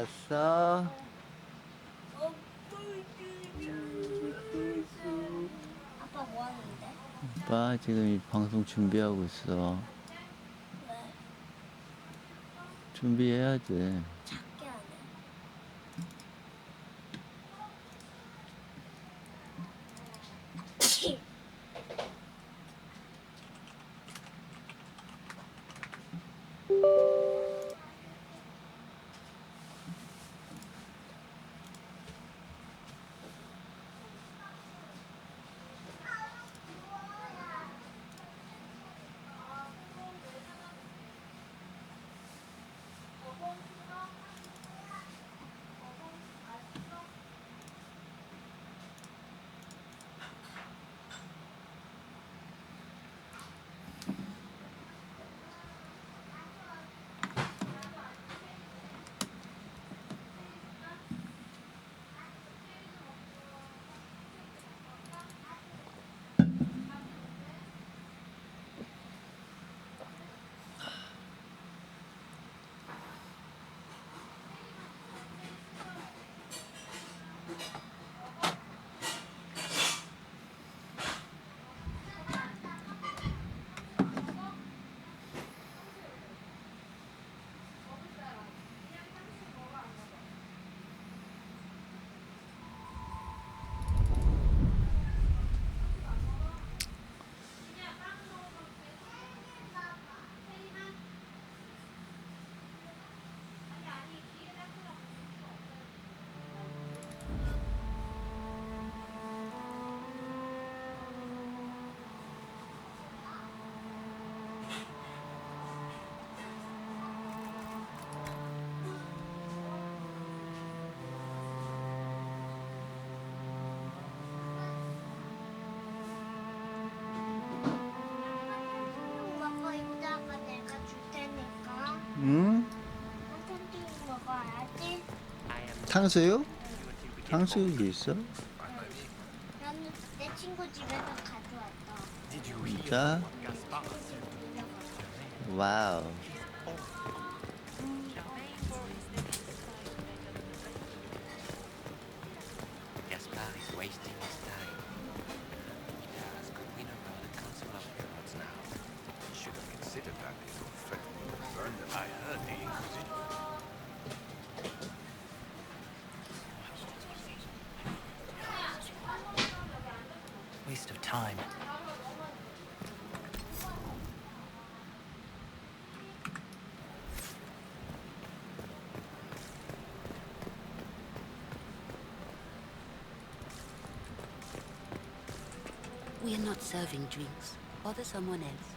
왔어? 아빠 뭐 하는데? 아빠 지금 이 방송 준비하고 있어. 왜? 준비해야지. 작게 하네. 먹어 이따가 내가 줄 테니까. 응? 샌드위치 먹어야지. 탕수육? 탕수육이 있어? 나는 내 친구 집에서 가져왔어. 진짜? 와우. Gaspar is wasting his time. Yes, could we not know the council of gods now? Should have considered that before threatening to burn them. I heard the Inquisition. Waste of time. We are not serving drinks. Bother someone else.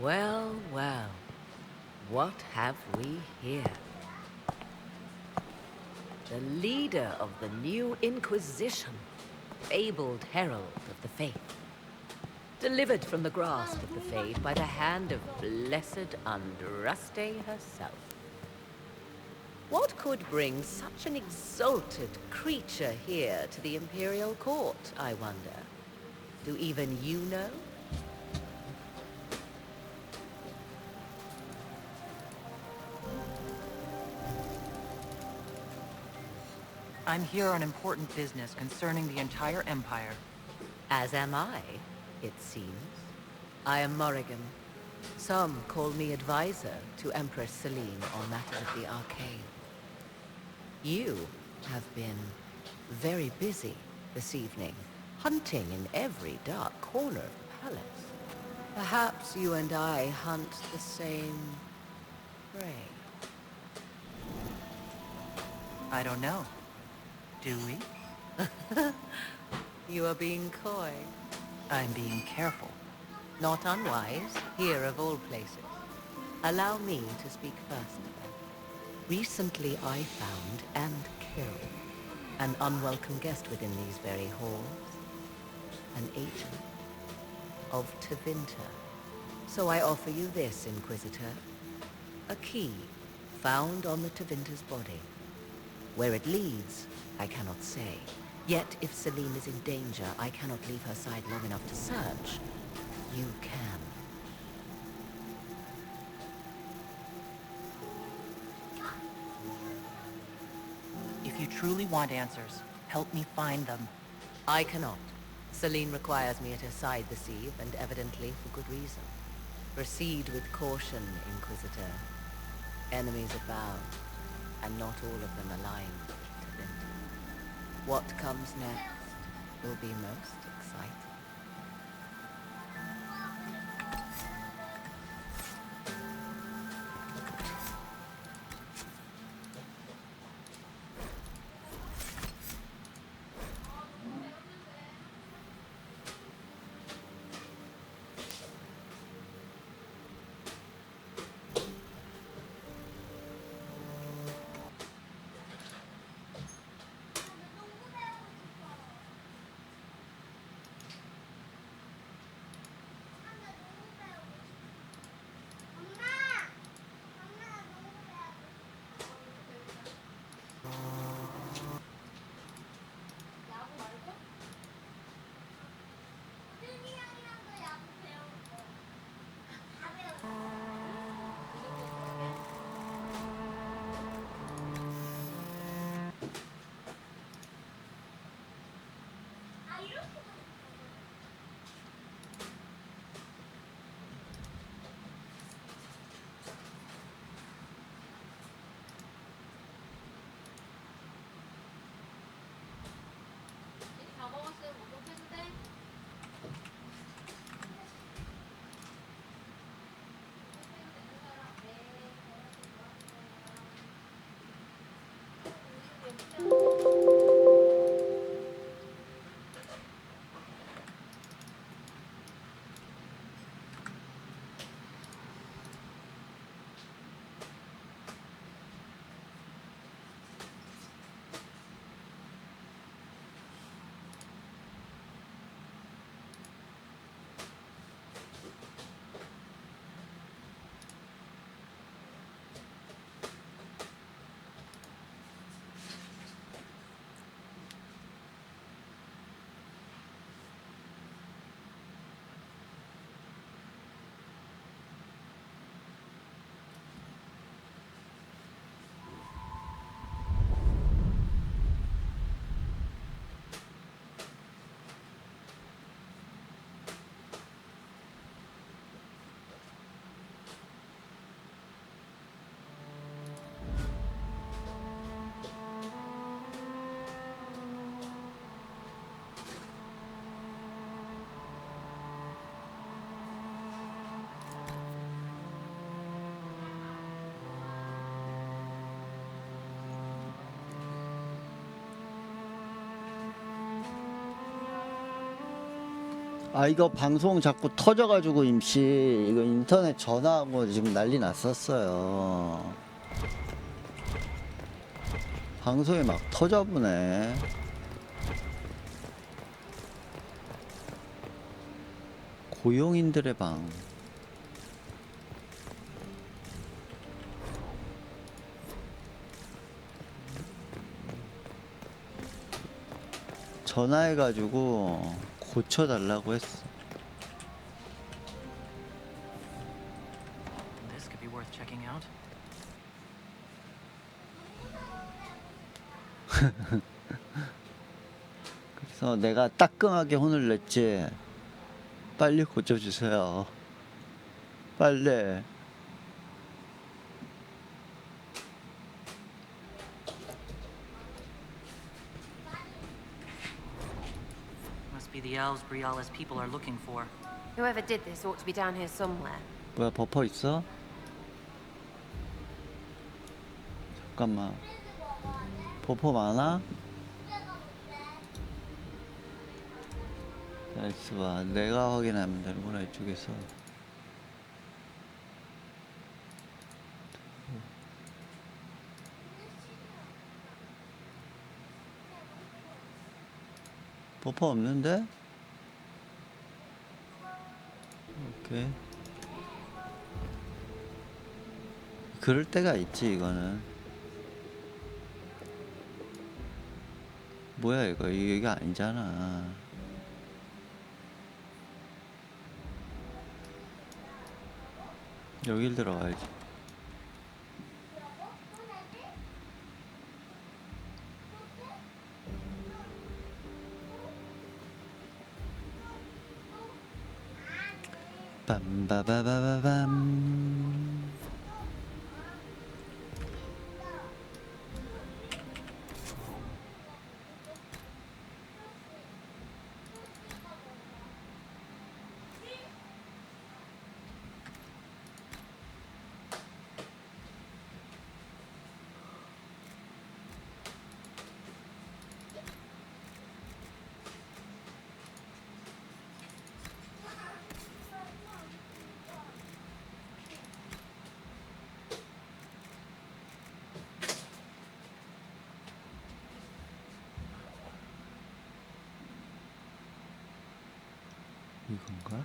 Well, well, what have we here? The leader of the new Inquisition, fabled herald of the faith, delivered from the grasp of the Fade by the hand of blessed Andraste herself. What could bring such an exalted creature here to the Imperial Court, I wonder? Do even you know? I'm here on important business concerning the entire Empire. As am I, it seems. I am Morrigan. Some call me advisor to Empress Celine on matters of the arcane. You have been very busy this evening, hunting in every dark corner of the palace. Perhaps you and I hunt the same prey. I don't know. Do we? You are being coy. I'm being careful. Not unwise, here of all places. Allow me to speak first. Recently I found and killed an unwelcome guest within these very halls. An agent of Tevinter. So I offer you this, Inquisitor. A key found on the Tevinter's body. Where it leads, I cannot say. Yet, if Celine is in danger, I cannot leave her side long enough to search. You can. If you truly want answers, help me find them. I cannot. Celine requires me at her side this eve, and evidently for good reason. Proceed with caution, Inquisitor. Enemies abound, and not all of them aligned to Linton. What comes next will be most exciting. 아 이거 방송 자꾸 터져가지고 임시 이거 인터넷 전화하고 지금 난리 났었어요. 방송이 막 터져보네. 고용인들의 방. 전화해가지고 고쳐달라고 했어. This could be worth checking out. 그래서 내가 따끔하게 혼을 냈지. 빨리 고쳐주세요. 빨리. Must be the elves Briala's people are looking for. Whoever did this ought to be down here somewhere. 뭐야 버퍼 있어? 잠깐만. 버퍼 많아? 자 있어봐. 내가 확인하면 되는구나 이쪽에서. 버퍼 없는데? 오케이. 그럴 때가 있지. 이거는 뭐야 이거, 이게 아니잖아. 여길 들어가야지. 빰바바바바밤. 이건가?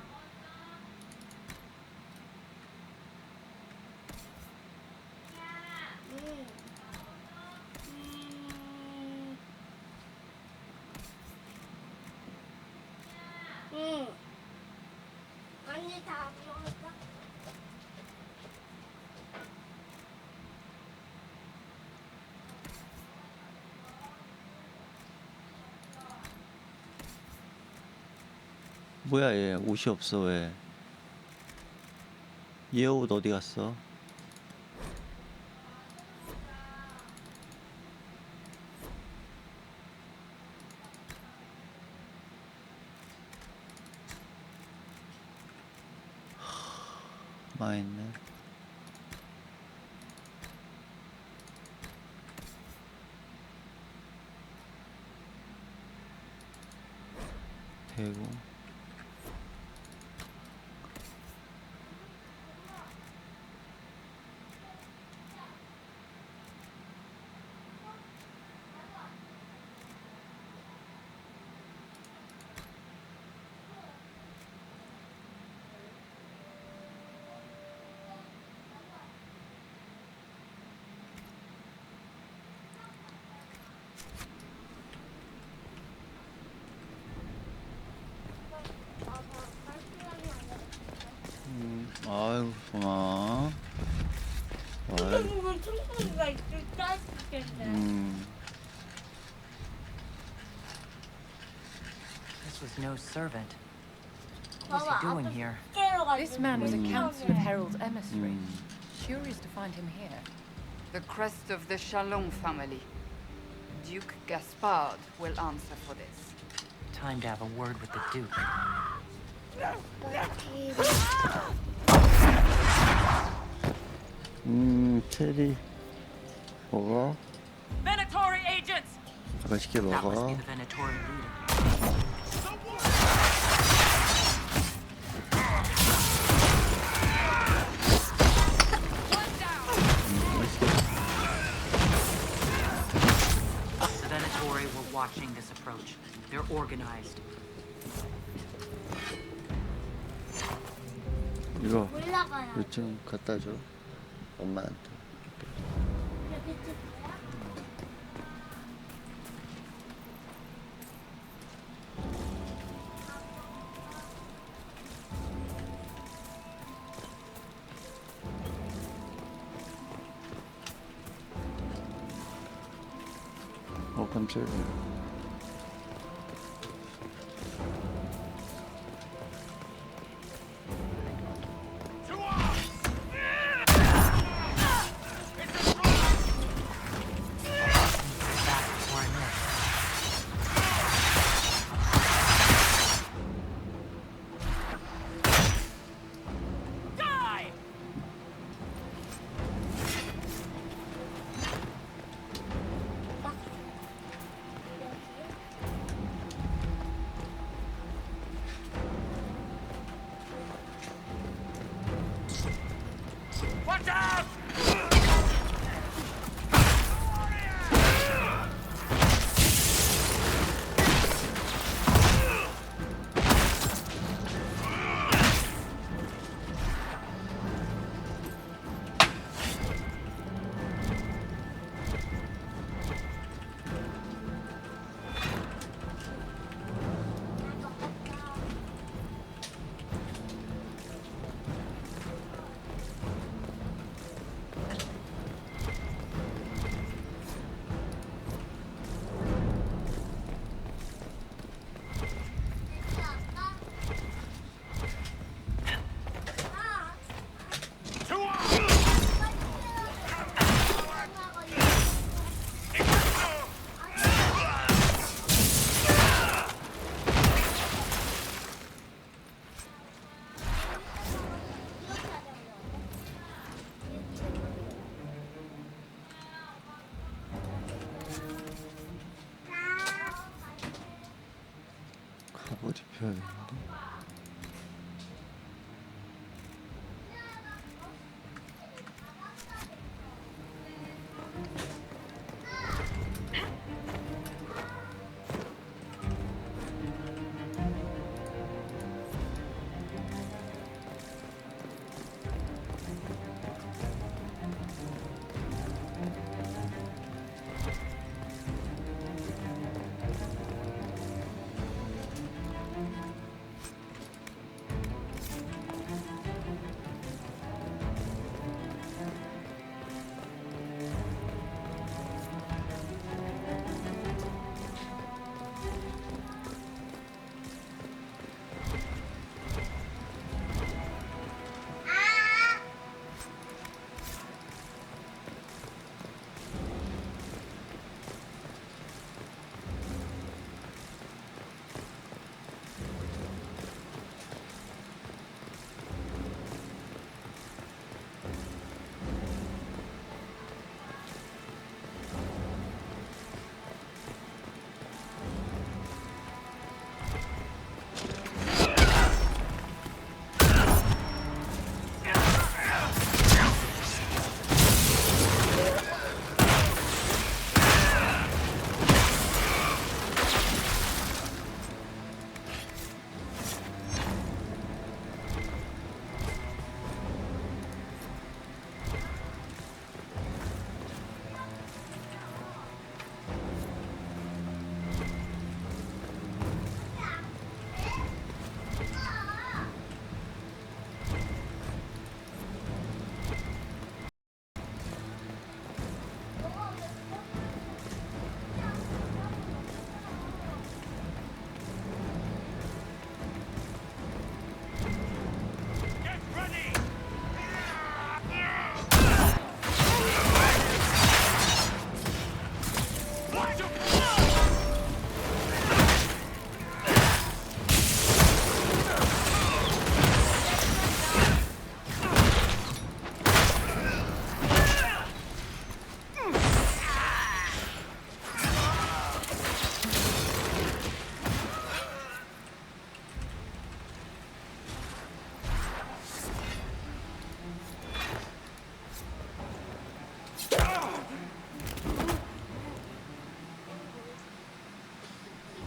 응. 언니 다 먹었어? 뭐야 얘 옷이 없어. 왜? 얘 옷 어디 갔어? 망했네. 대고 아유 고마워. 보면 청소기가 있을 때 This was no servant. What was he doing here? This man was a council of heralds emissary. Curious to find him here. The crest of the Chalon family. Duke Gaspard will answer for this. Time to have a word with the Duke. 체리 먹어. Venatori agents! 맛있게 That must 먹어. be the Venatori leader. The Venatori were watching this approach. They're organized. 이거 올라가요. 이거 좀 갖다 줘. 엄마한테. 이렇게 찍어요? 깜짝이야. 지켜야겠는데.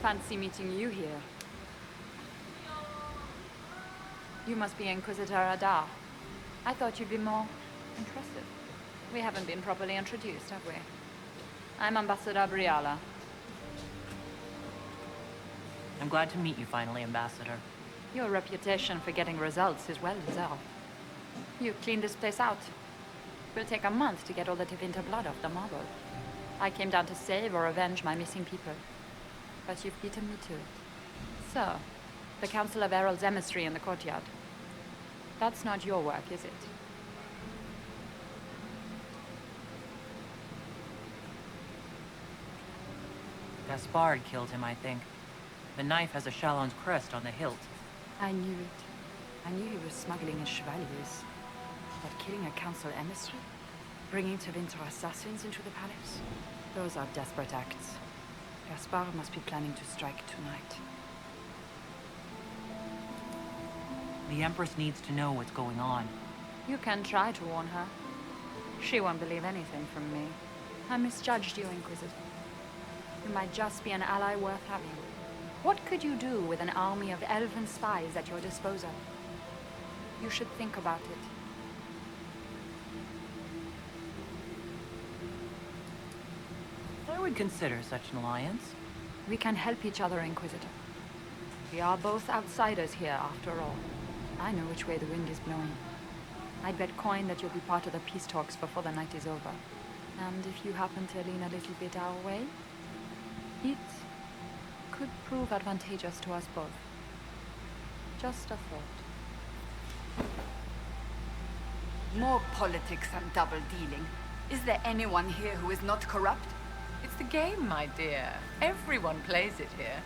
Fancy meeting you here. You must be Inquisitor Adar. I thought you'd be more impressive. We haven't been properly introduced, have we? I'm Ambassador Briala. I'm glad to meet you finally, Ambassador. Your reputation for getting results is well deserved. You cleaned this place out. It will take a month to get all the Tevinter blood off the marble. I came down to save or avenge my missing people. But you've beaten me to it. So, the Council of Herald's emissary in the courtyard. That's not your work, is it? Gaspard killed him, I think. The knife has a Chalon's crest on the hilt. I knew it. I knew he was smuggling his chevaliers. But killing a council emissary? Bringing Tevinter assassins into the palace? Those are desperate acts. Gaspard must be planning to strike tonight. The Empress needs to know what's going on. You can try to warn her. She won't believe anything from me. I misjudged you, Inquisitor. You might just be an ally worth having. What could you do with an army of elven spies at your disposal? You should think about it. I would consider such an alliance. We can help each other, Inquisitor. We are both outsiders here, after all. I know which way the wind is blowing. I'd bet coin that you'll be part of the peace talks before the night is over. And if you happen to lean a little bit our way, it could prove advantageous to us both. Just a thought. More politics and double-dealing. Is there anyone here who is not corrupt? It's the game, my dear. Everyone plays it here.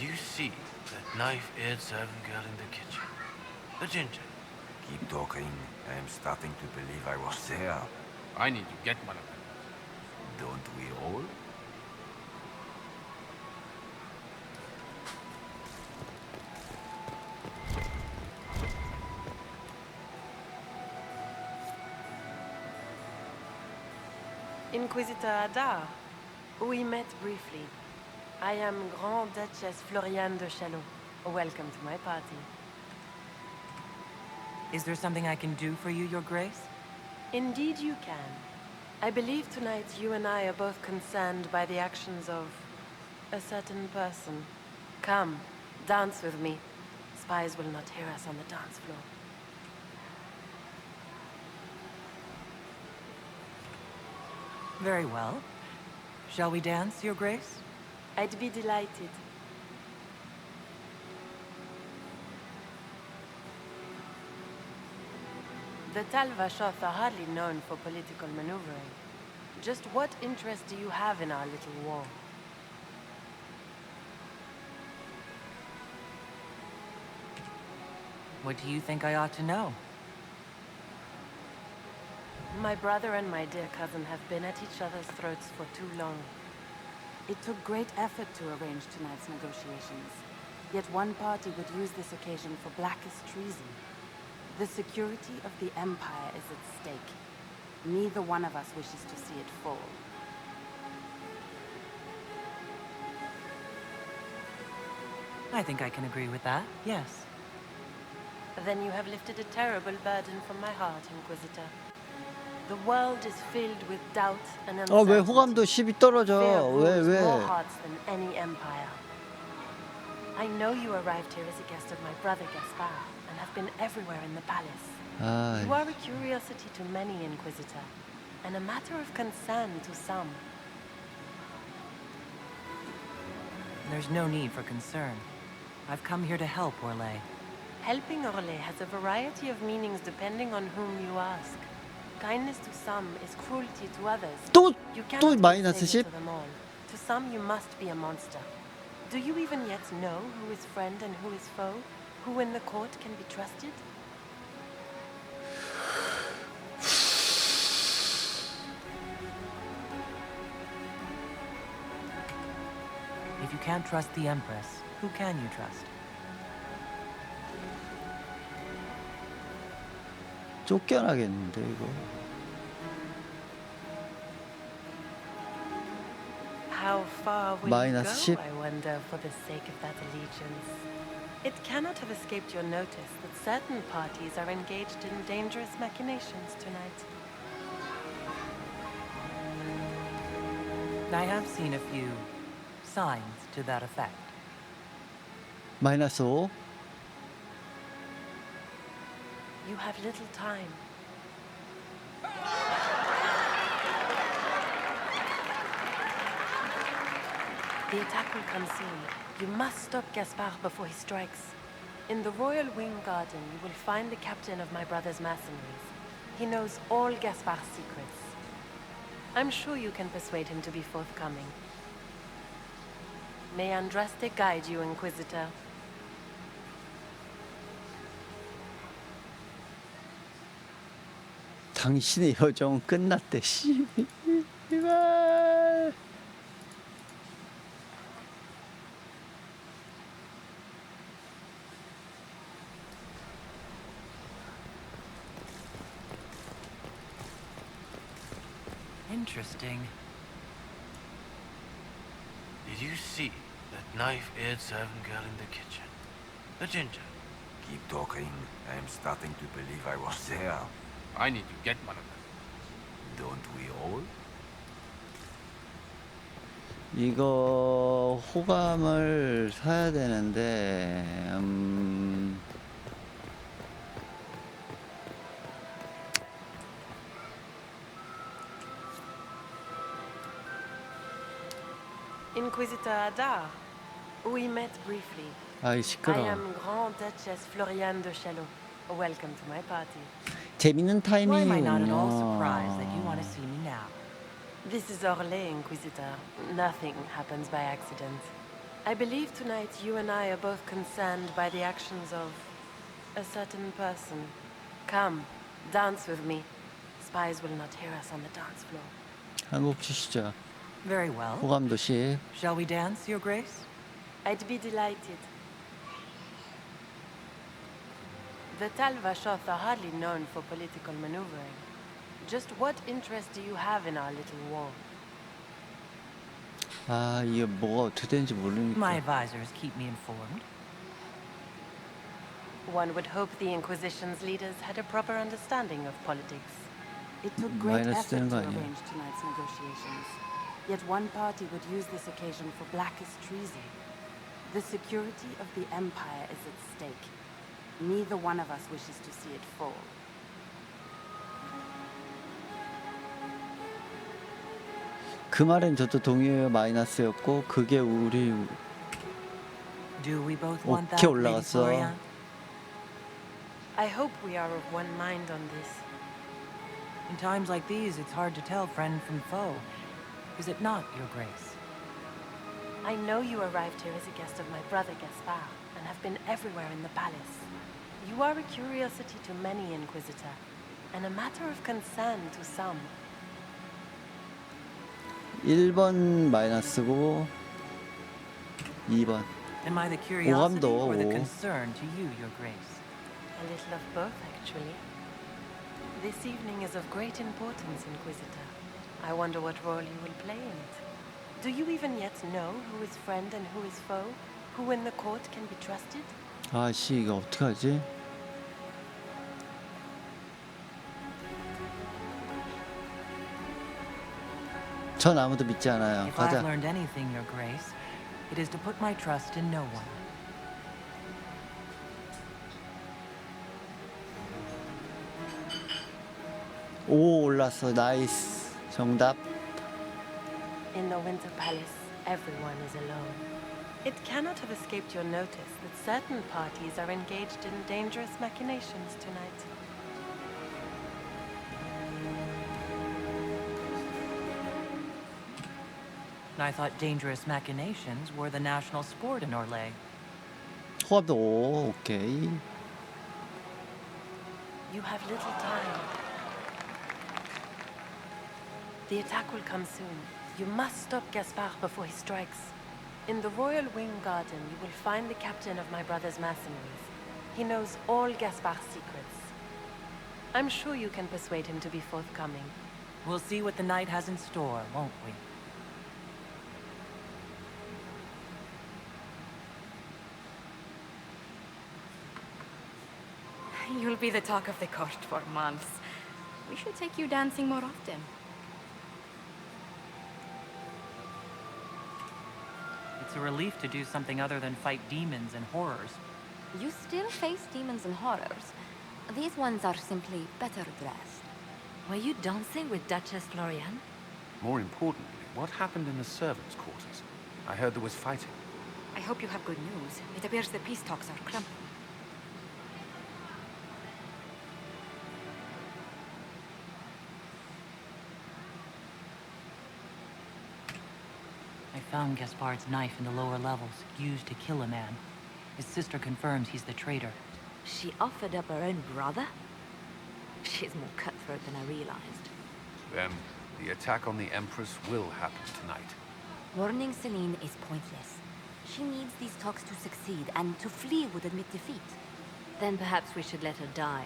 you see that knife-eared servant girl in the kitchen? The ginger. Keep talking. I am starting to believe I was there. I need to get one of them. Don't we all? Inquisitor Adar. We met briefly. I am Grand Duchess Floriane de Chalot. Welcome to my party. Is there something I can do for you, Your Grace? Indeed you can. I believe tonight you and I are both concerned by the actions of a certain person. Come, dance with me. Spies will not hear us on the dance floor. Very well. Shall we dance, Your Grace? I'd be delighted. The Talvashoth are hardly known for political maneuvering. Just what interest do you have in our little war? What do you think I ought to know? My brother and my dear cousin have been at each other's throats for too long. It took great effort to arrange tonight's negotiations. Yet one party would use this occasion for blackest treason. The security of the Empire is at stake. Neither one of us wishes to see it fall. I think I can agree with that, yes. Then you have lifted a terrible burden from my heart, Inquisitor. The world is filled with doubt and uncertainty. 왜 호감도 10이 떨어져? Fear rules 왜? more hearts than any empire. I know you arrived here as a guest of my brother Gaspard, and have been everywhere in the palace. You are a curiosity to many, Inquisitor, and a matter of concern to some. There's no need for concern. I've come here to help, Orlais. Helping Orlais has a variety of meanings depending on whom you ask. Kindness to some is cruelty to others. You cannot 마이너스 be 10? to them all. To some you must be a monster. Do you even yet know who is friend and who is foe? Who in the court can be trusted? If you can't trust the Empress, who can you trust? 쫓겨나겠는데 이거. How far will you 마이너스 go, 10. I wonder, for the sake of that allegiance? It cannot have escaped your notice that certain parties are engaged in dangerous machinations tonight. I have seen a few signs to that effect. 마이너스 5. You have little time. The attack will come soon. You must stop Gaspard before he strikes. In the Royal Wing Garden, you will find the captain of my brother's mercenaries. He knows all Gaspard's secrets. I'm sure you can persuade him to be forthcoming. May Andraste guide you, Inquisitor. 당신의 여정은 끝났대. 씨발. Interesting. Did you see that knife-eared servant girl in the kitchen? The ginger. Keep talking. I am starting to believe I was there. I need to get one of them. Don't we all? 이거 호감을 사야 되는데 Inquisitor Adar, we met briefly. 아이 I 시끄러워. am Grand Duchess Floriane de Chalot. Welcome to my party. 재밌는 Why am I not at all 타이밍이군요. surprised that you want to see me now? This is Orlais, Inquisitor. Nothing happens by accident. I believe tonight you and I are both concerned by the actions of a certain person. Come, dance with me. Spies will not hear us on the dance floor. 한국 주시죠. Very well. 호감도시. Shall we dance, Your Grace? I'd be delighted. The Talvashoth are hardly known for political maneuvering. Just what interest do you have in our little war? 아, 이게 뭐가 어떻게 되는지 모르니까. My advisors keep me informed. One would hope the Inquisition's leaders had a proper understanding of politics. It took great 마이너스 effort 되는 to 거 아니에요? arrange tonight's negotiations. Yet one party would use this occasion for blackest treason. The security of the Empire is at stake. Neither one of us wishes to see it fall. 그 말엔 저도 동의해요. 마이너스였고 그게 우리 Do we both want 오케이 that, Lady 올라갔어. Florian? I hope we are of one mind on this. In times like these, it's hard to tell friend from foe. Is it not, Your Grace? I know you arrived here as a guest of my brother Gaspard, and have been everywhere in the palace. You are a curiosity to many, Inquisitor, and a matter of concern to some. 1번 마이너스고 2번. Am I the curiosity 오감도 or the 5. concern to you, Your Grace? A little of both, actually. This evening is of great importance, Inquisitor. I wonder what role you will play in it. Do you even yet know who is friend and who is foe? Who in the court can be trusted? 아씨 이거 어떡하지? 전 아무도 믿지 않아요. If I've 가자. learned anything, Your Grace, it is to put my trust in no one. 오 올랐어. 나이스. 정답. In the Winter Palace, everyone is alone. It cannot have escaped your notice that certain parties are engaged in dangerous machinations tonight. I thought dangerous machinations were the national sport in Orlais. 호감도 5. 오케이. You have little time. The attack will come soon. You must stop Gaspard before he strikes. In the Royal Wing Garden, you will find the captain of my brother's mercenaries. He knows all Gaspard's secrets. I'm sure you can persuade him to be forthcoming. We'll see what the night has in store, won't we? You'll be the talk of the court for months. We should take you dancing more often. It's a relief to do something other than fight demons and horrors. You still face demons and horrors. These ones are simply better dressed. Were you dancing with Duchess Florian? More importantly, what happened in the servants' quarters? I heard there was fighting. I hope you have good news. It appears the peace talks are crumbling. I found Gaspard's knife in the lower levels, used to kill a man. His sister confirms he's the traitor. She offered up her own brother? She's more cutthroat than I realized. Then, the attack on the Empress will happen tonight. Warning Celine is pointless. She needs these talks to succeed, and to flee would admit defeat. Then perhaps we should let her die.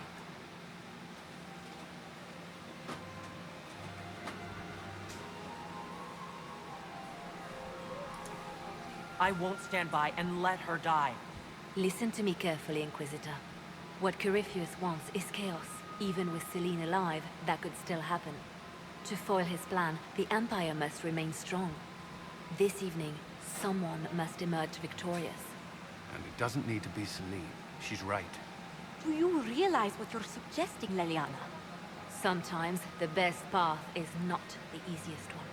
I won't stand by and let her die. Listen to me carefully, Inquisitor. What Corypheus wants is chaos. Even with Celine alive, that could still happen. To foil his plan, the Empire must remain strong. This evening, someone must emerge victorious. And it doesn't need to be Celine. She's right. Do you realize what you're suggesting, Leliana? Sometimes the best path is not the easiest one.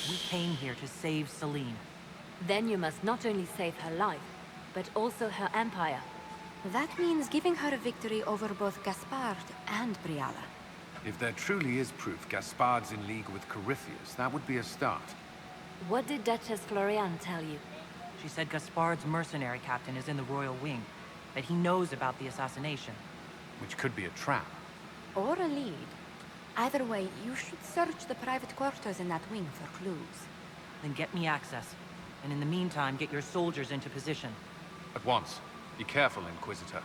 We came here to save Celine. Then you must not only save her life, but also her empire. That means giving her a victory over both Gaspard and Briala. If there truly is proof Gaspard's in league with Corypheus, that would be a start. What did Duchess Floriane tell you? She said Gaspard's mercenary captain is in the royal wing, that he knows about the assassination. Which could be a trap. Or a lead. Either way, you should search the private quarters in that wing for clues. Then get me access. And in the meantime, get your soldiers into position. At once. Be careful, Inquisitor.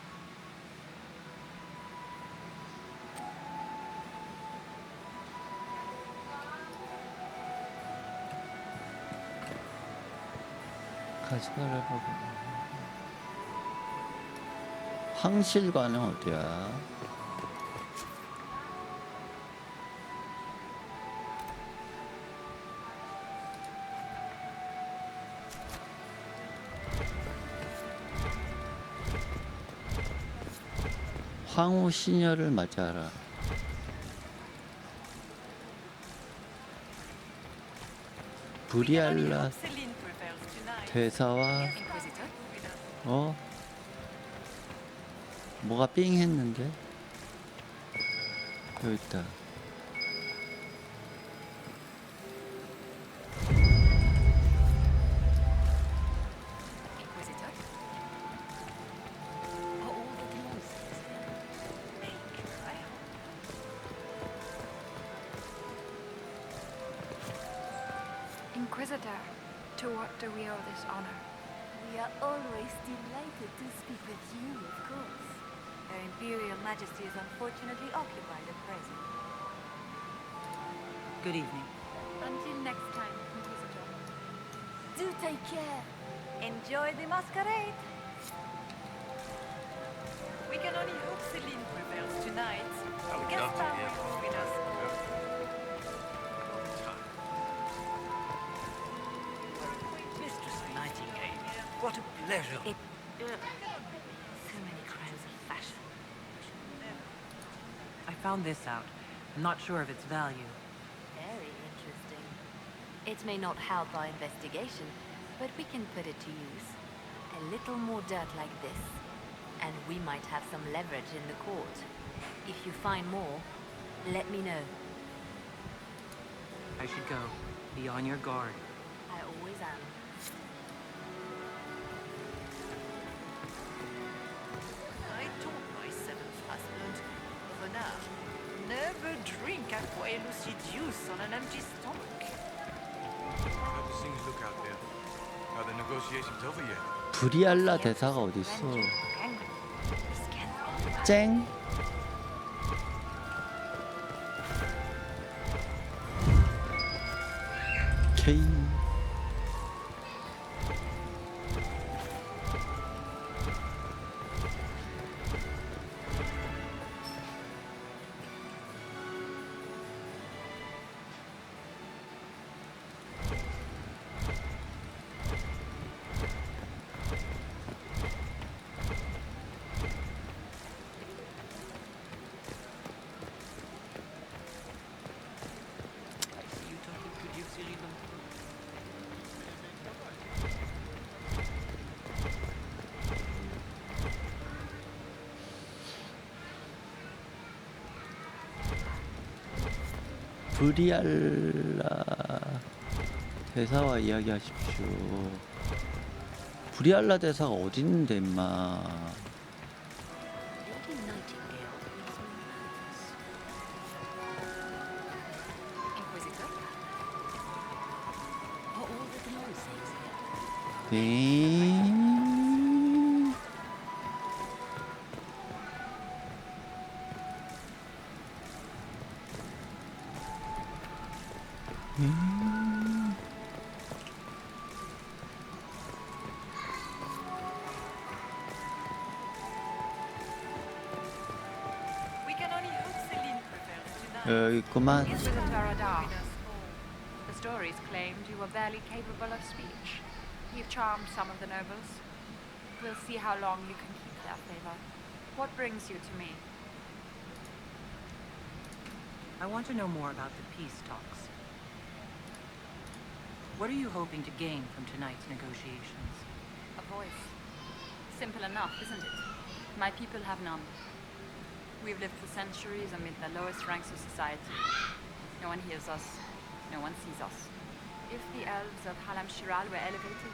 황실관은 어디야? 황후 시녀를 맞이하라. 브리알라 대사와 뭐가 삥 했는데? 여기 있다. Inquisitor, to what do we owe this honor? We are always delighted to speak with you, of course. Her Imperial Majesty is unfortunately occupied at present. Good evening. Until next time, Inquisitor. Do take care. Enjoy the masquerade. We can only hope Celine prevails tonight. I would love to hear from with us. Mistress Nightingale, what a pleasure. So many crimes of fashion. I found this out. I'm not sure of its value. Very interesting. It may not help our investigation, but we can put it to use. A little more dirt like this, and we might have some leverage in the court. If you find more, let me know. I should go. Be on your guard. I always am. I taught my seventh husband, Renard, never drink aqua lucidius on an empty stomach. How do things look out there? Are the negotiations over yet? 브리알라 대사가 어디 있어? 쨍. 케인. 브리알라 대사와 이야기하십시오. 브리알라 대사가 어디 있는데 임마. 여기 있구만. The stories claimed you were barely capable of speech. You've charmed some of the nobles. We'll see how long you can keep their favor. What brings you to me? I want to know more about the peace talks. What are you hoping to gain from tonight's negotiations? A voice. Simple enough, isn't it? My people have none. We've lived for centuries amid the lowest ranks of society. No one hears us. No one sees us. If the elves of Halam Shiral were elevated,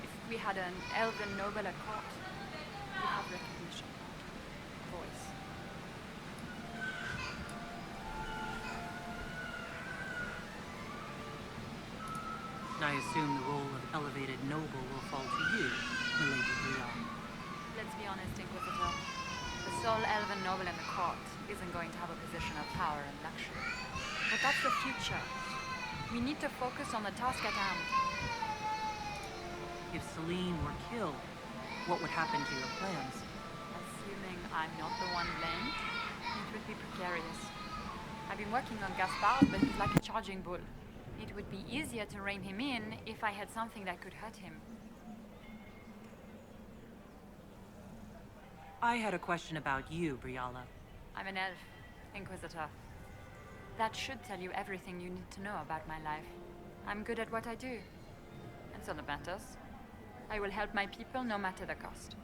if we had an elven noble at court, we'd have recognition, voice. I assume the role of elevated noble will fall to you, Milady Brielle. Let's be honest, Inquisitor. The sole elven noble in the court isn't going to have a position of power and luxury. But that's the future. We need to focus on the task at hand. If Celine were killed, what would happen to your plans? Assuming I'm not the one blamed, it would be precarious. I've been working on Gaspard, but he's like a charging bull. It would be easier to rein him in if I had something that could hurt him. I had a question about you, Briella. I'm an elf, Inquisitor. That should tell you everything you need to know about my life. I'm good at what I do. And so that matters. I will help my people no matter the cost.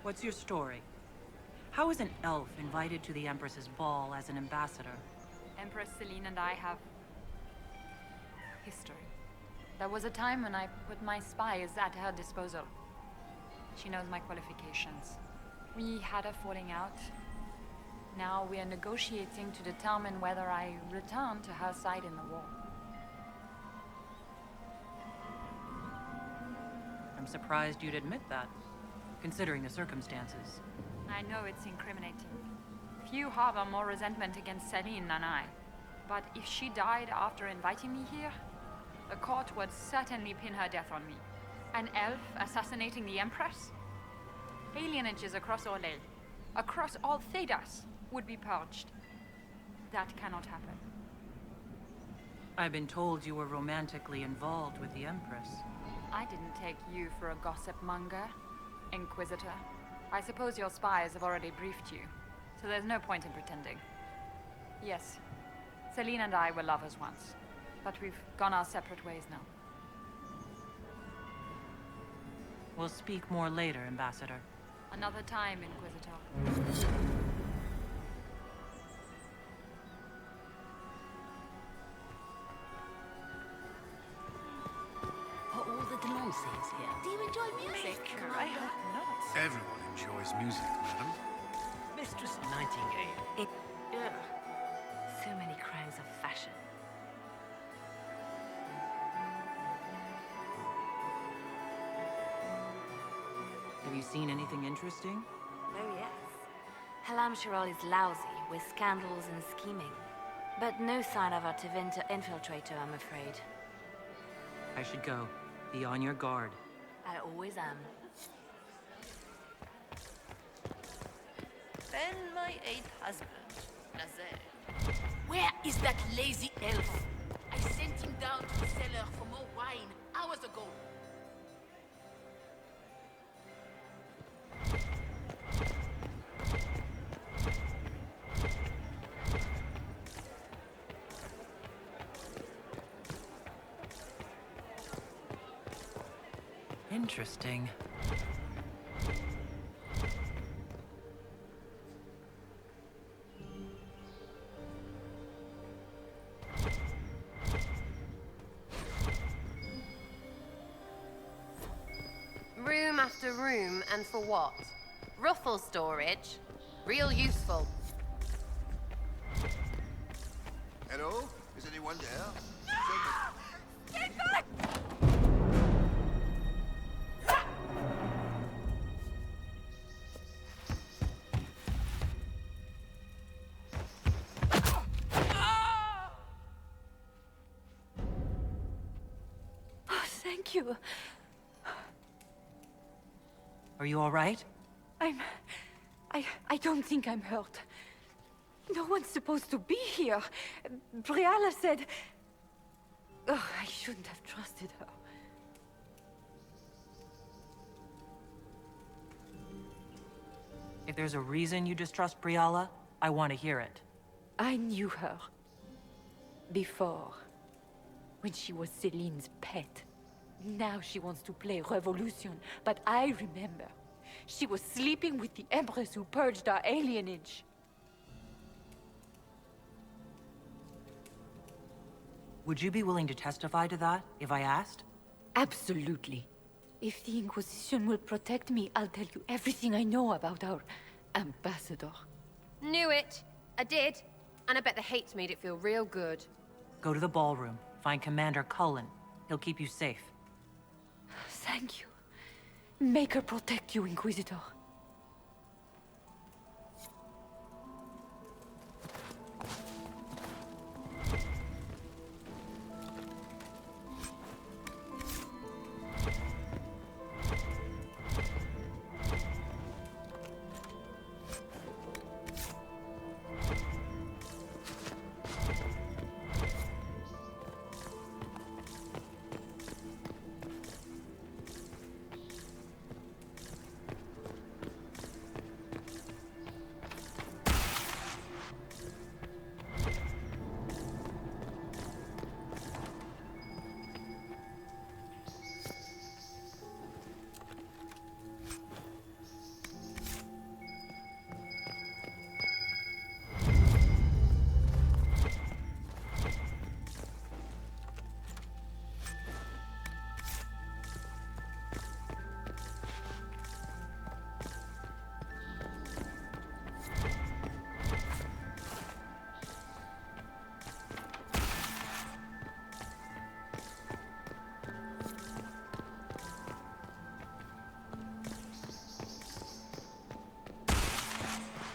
What's your story? How is an elf invited to the Empress's ball as an ambassador? Empress Celine and I have history. There was a time when I put my spies at her disposal. She knows my qualifications. We had a falling out. Now we are negotiating to determine whether I return to her side in the war. I'm surprised you'd admit that, considering the circumstances. I know it's incriminating. Few harbor more resentment against Celine than I. But if she died after inviting me here, the court would certainly pin her death on me. An elf assassinating the Empress? Alienages across Orlais, across all Thedas, would be purged. That cannot happen. I've been told you were romantically involved with the Empress. I didn't take you for a gossip monger, Inquisitor. I suppose your spies have already briefed you, so there's no point in pretending. Yes, Celine and I were lovers once, but we've gone our separate ways now. We'll speak more later, Ambassador. Another time, Inquisitor. Are all the Delancey's here? Do you enjoy music? I hope not. Everyone enjoys music, madam. Mistress Nightingale. So many crimes of fashion. Have you seen anything interesting? Oh, yes. Halam Shiral is lousy, with scandals and scheming. But no sign of our Tevinter infiltrator, I'm afraid. I should go. Be on your guard. I always am. Then my eighth husband, Nazaire. Where is that lazy elf? I sent him down to the cellar for more wine hours ago. Interesting. Room after room, and for what? Ruffle storage? Real useful. Hello? Is anyone there? Get back! Oh, thank you. Are you all right? I don't think I'm hurt. No one's supposed to be here. Briella said... Oh, I shouldn't have trusted her. If there's a reason you distrust Briella, I want to hear it. I knew her. Before. When she was Celine's pet. Now she wants to play revolution, but I remember. She was sleeping with the Empress who purged our alienage. Would you be willing to testify to that, if I asked? Absolutely. If the Inquisition will protect me, I'll tell you everything I know about our ambassador. Knew it. I did. And I bet the hates made it feel real good. Go to the ballroom. Find Commander Cullen. He'll keep you safe. Thank you. Make her protect you, Inquisitor.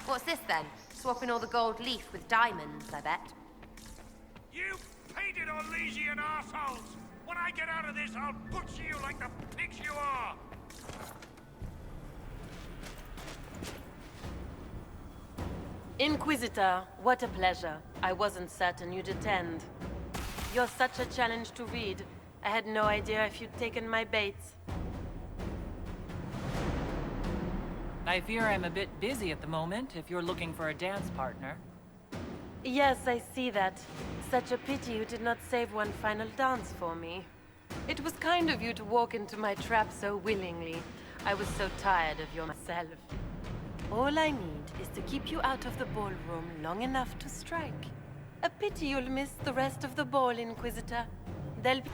What's this then? Swapping all the gold leaf with diamonds, I bet. You painted Orlesian assholes! When I get out of this, I'll butcher you like the pigs you are! Inquisitor, what a pleasure. I wasn't certain you'd attend. You're such a challenge to read. I had no idea if you'd taken my bait. I fear I'm a bit busy at the moment, if you're looking for a dance partner. Yes, I see that. Such a pity you did not save one final dance for me. It was kind of you to walk into my trap so willingly. I was so tired of you myself. All I need is to keep you out of the ballroom long enough to strike. A pity you'll miss the rest of the ball, Inquisitor. There'll be...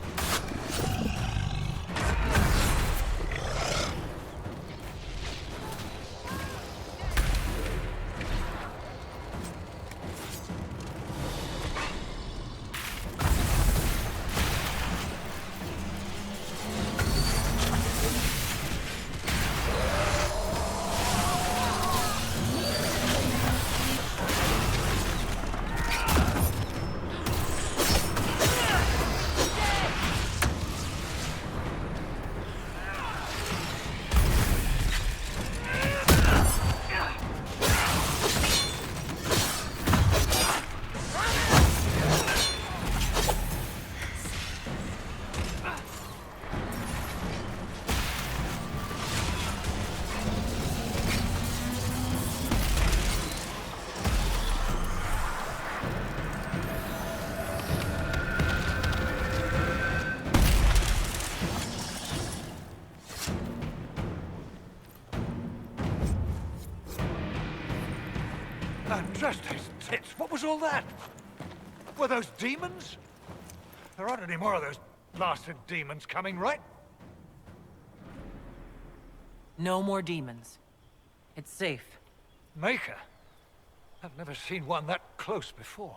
Just his tits. What was all that? Were those demons? There aren't any more of those blasted demons coming, right? No more demons. It's safe. Maker? I've never seen one that close before.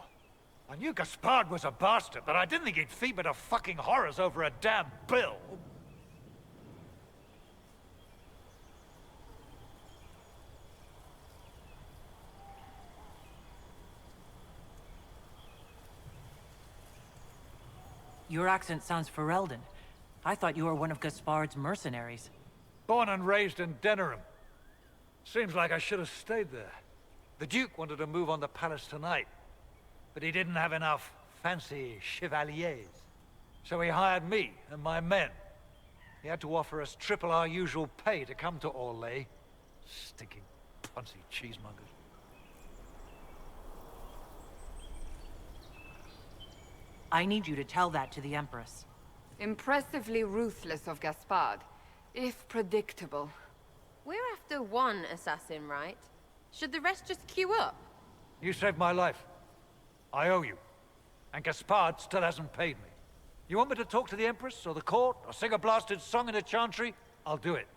I knew Gaspard was a bastard, but I didn't think he'd feed me to fucking horrors over a damn bill. Your accent sounds Ferelden. I thought you were one of Gaspard's mercenaries. Born and raised in Denerim. Seems like I should have stayed there. The Duke wanted to move on the palace tonight, but he didn't have enough fancy chevaliers. So he hired me and my men. He had to offer us triple our usual pay to come to Orlais. Stinking punsy cheesemongers. I need you to tell that to the Empress. Impressively ruthless of Gaspard, if predictable. We're after one assassin, right? Should the rest just queue up? You saved my life. I owe you. And Gaspard still hasn't paid me. You want me to talk to the Empress, or the court, or sing a blasted song in the chantry? I'll do it.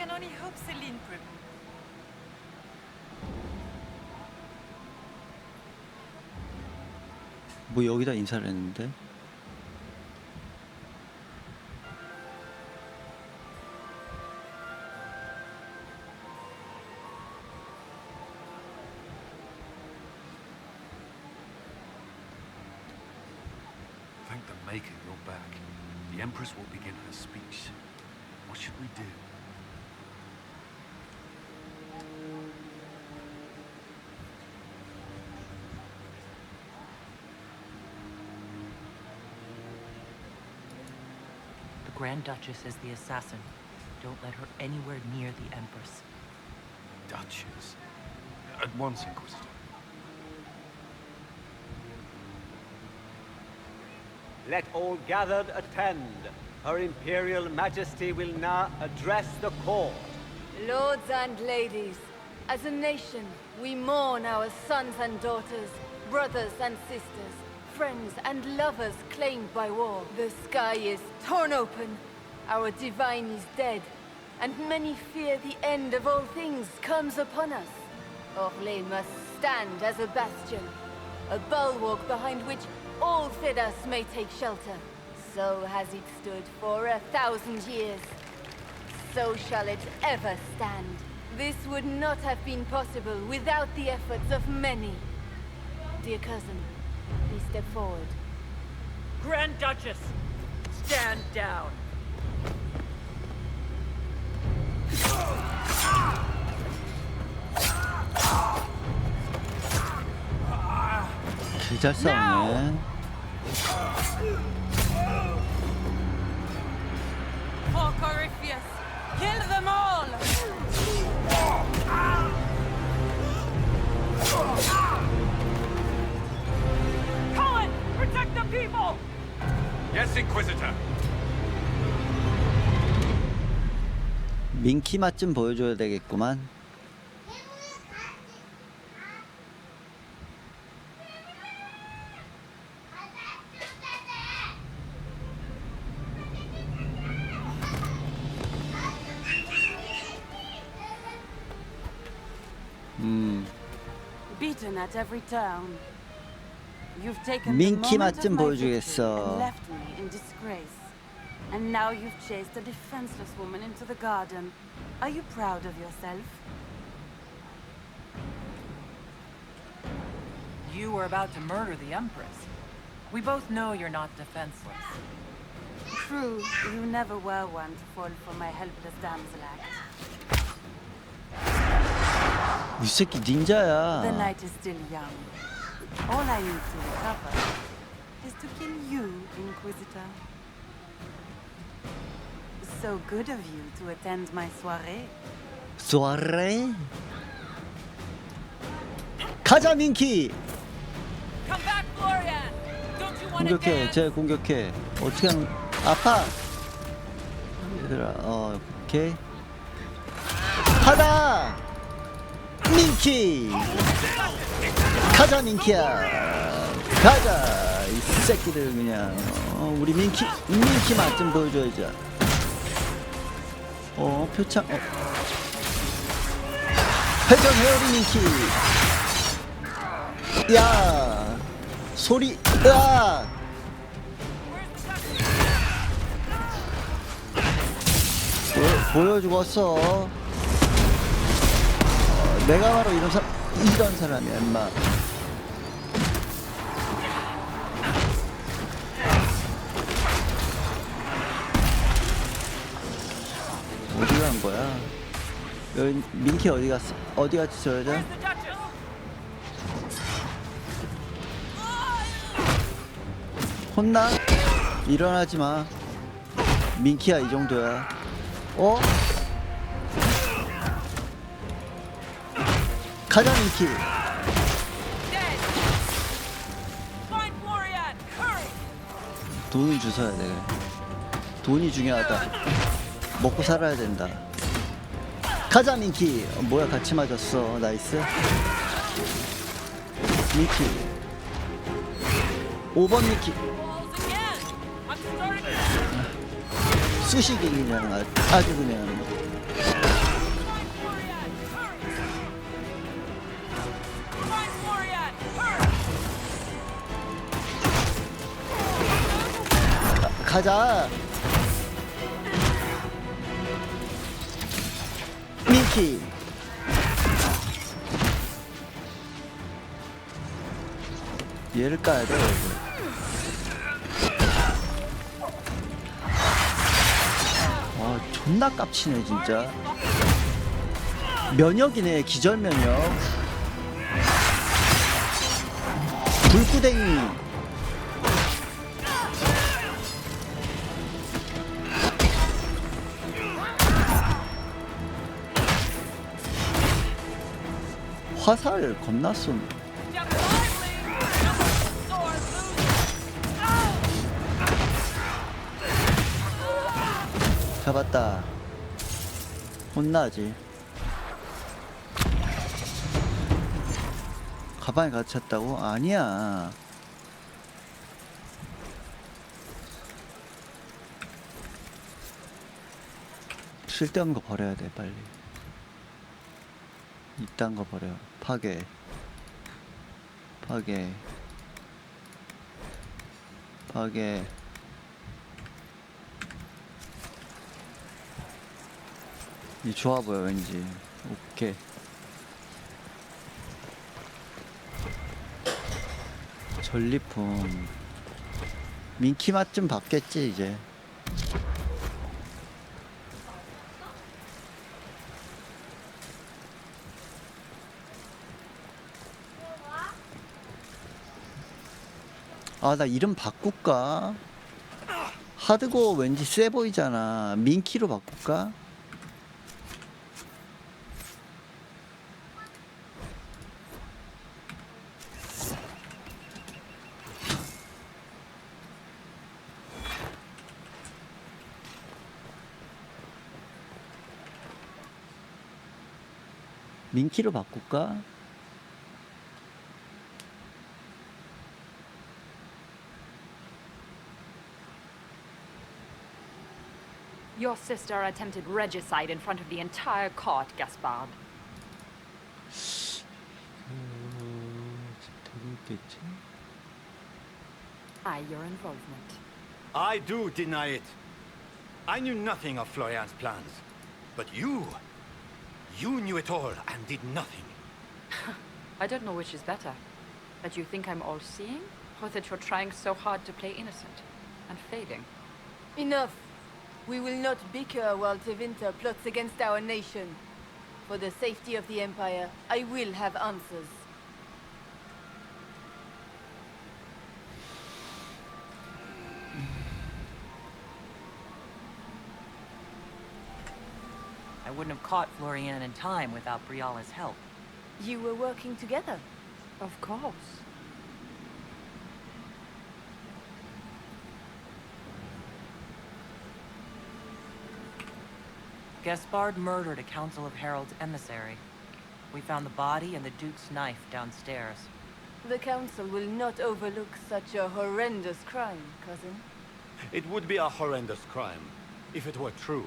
can only hope Celine 뭐 여기다 인사를 했는데. Thank the Maker you're back. The Empress will begin her speech. What should we do? The Grand Duchess is the assassin. Don't let her anywhere near the Empress. Duchess? At once, Inquisitor. Let all gathered attend. Her Imperial Majesty will now address the court. Lords and ladies, as a nation, we mourn our sons and daughters, brothers and sisters, friends and lovers claimed by war. The sky is torn open, our divine is dead, and many fear the end of all things comes upon us. Orlais must stand as a bastion, a bulwark behind which all Thedas may take shelter. So has it stood for 1,000 years. So shall it ever stand. This would not have been possible without the efforts of many. Dear cousin, please step forward. Grand Duchess, stand down. 잘 싸우네. For Corypheus, kill them all! Cohen, protect the people! Yes, Inquisitor. 민키 맛 좀 보여줘야 되겠구만. Beaten at every turn. You've taken the 민키 moment 맛 of 좀 my victory and 보여주겠어. left me in disgrace. And now you've chased a defenseless woman into the garden. Are you proud of yourself? You were about to murder the Empress. We both know you're not defenseless. True, you never were one to fall for my helpless damsel act. 이 새끼 The 닌자야. night is still young. All I need to recover is to kill you, Inquisitor. So good of you to attend my soirée. 소아레? 가자 민키. Come back, Florian! Don't you want to 공격해. dance? 쟤 공격해. 어떻게 하는? 아파. 얘들아, 오케이. 하다. 민키. 가자 민키야. 가자. 이 새끼들 그냥. 우리 민키 맛 좀 보여줘야지. 표창. 회전 헤어리 민키. 야. 소리. 으아. 보여주었어. 내가 바로 이런 사람이야, 인마. 어디 간 거야? 여기 민키 어디 갔어? 어디 갔지 저 여자? 혼나? 일어나지 마. 민키야 이 정도야. 가자 민키. 돈은 주워야 돼. 돈이 중요하다. 먹고 살아야 된다. 가자 민키. 뭐야 같이 맞았어. 나이스. 민키. 5번 민키. 쑤시기 그냥 아주 그냥 가자. 민키. 얘를 까야 돼. 와, 존나 깝치네 진짜. 면역이네, 기절 면역. 불구덩이. 화살 겁나 쏜. 잡았다. 혼나지. 가방에 갇혔다고? 아니야. 쓸데없는 거 버려야 돼, 빨리. 이딴 거 버려. 파괴. 파괴. 파괴. 이 좋아 보여, 왠지. 오케이. 전리품. 민키 맛 좀 받겠지, 이제. 아, 나 이름 바꿀까? 하드고어 왠지 세 보이잖아. 민키로 바꿀까? 민키로 바꿀까? Your sister attempted regicide in front of the entire court, Gaspard. Your involvement. I do deny it. I knew nothing of Florian's plans. But you knew it all and did nothing. I don't know which is better. That you think I'm all-seeing, or that you're trying so hard to play innocent and fading. Enough. We will not bicker while Tevinter plots against our nation. For the safety of the Empire, I will have answers. I wouldn't have caught Florian in time without Briala's help. You were working together? Of course. Gaspard murdered a Council of Heralds emissary. We found the body and the Duke's knife downstairs. The Council will not overlook such a horrendous crime, cousin. It would be a horrendous crime, if it were true.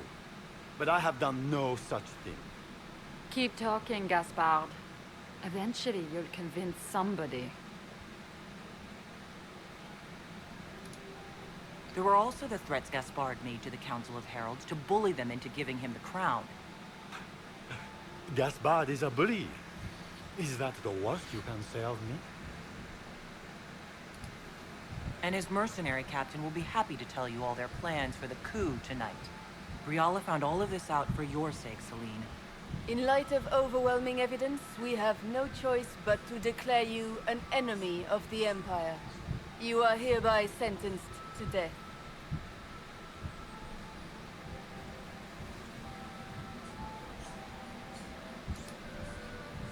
But I have done no such thing. Keep talking, Gaspard. Eventually, you'll convince somebody. There were also the threats Gaspard made to the Council of Heralds to bully them into giving him the crown. Gaspard is a bully. Is that the worst you can say of me? And his mercenary captain will be happy to tell you all their plans for the coup tonight. Briala found all of this out for your sake, Celine. In light of overwhelming evidence, we have no choice but to declare you an enemy of the Empire. You are hereby sentenced to death.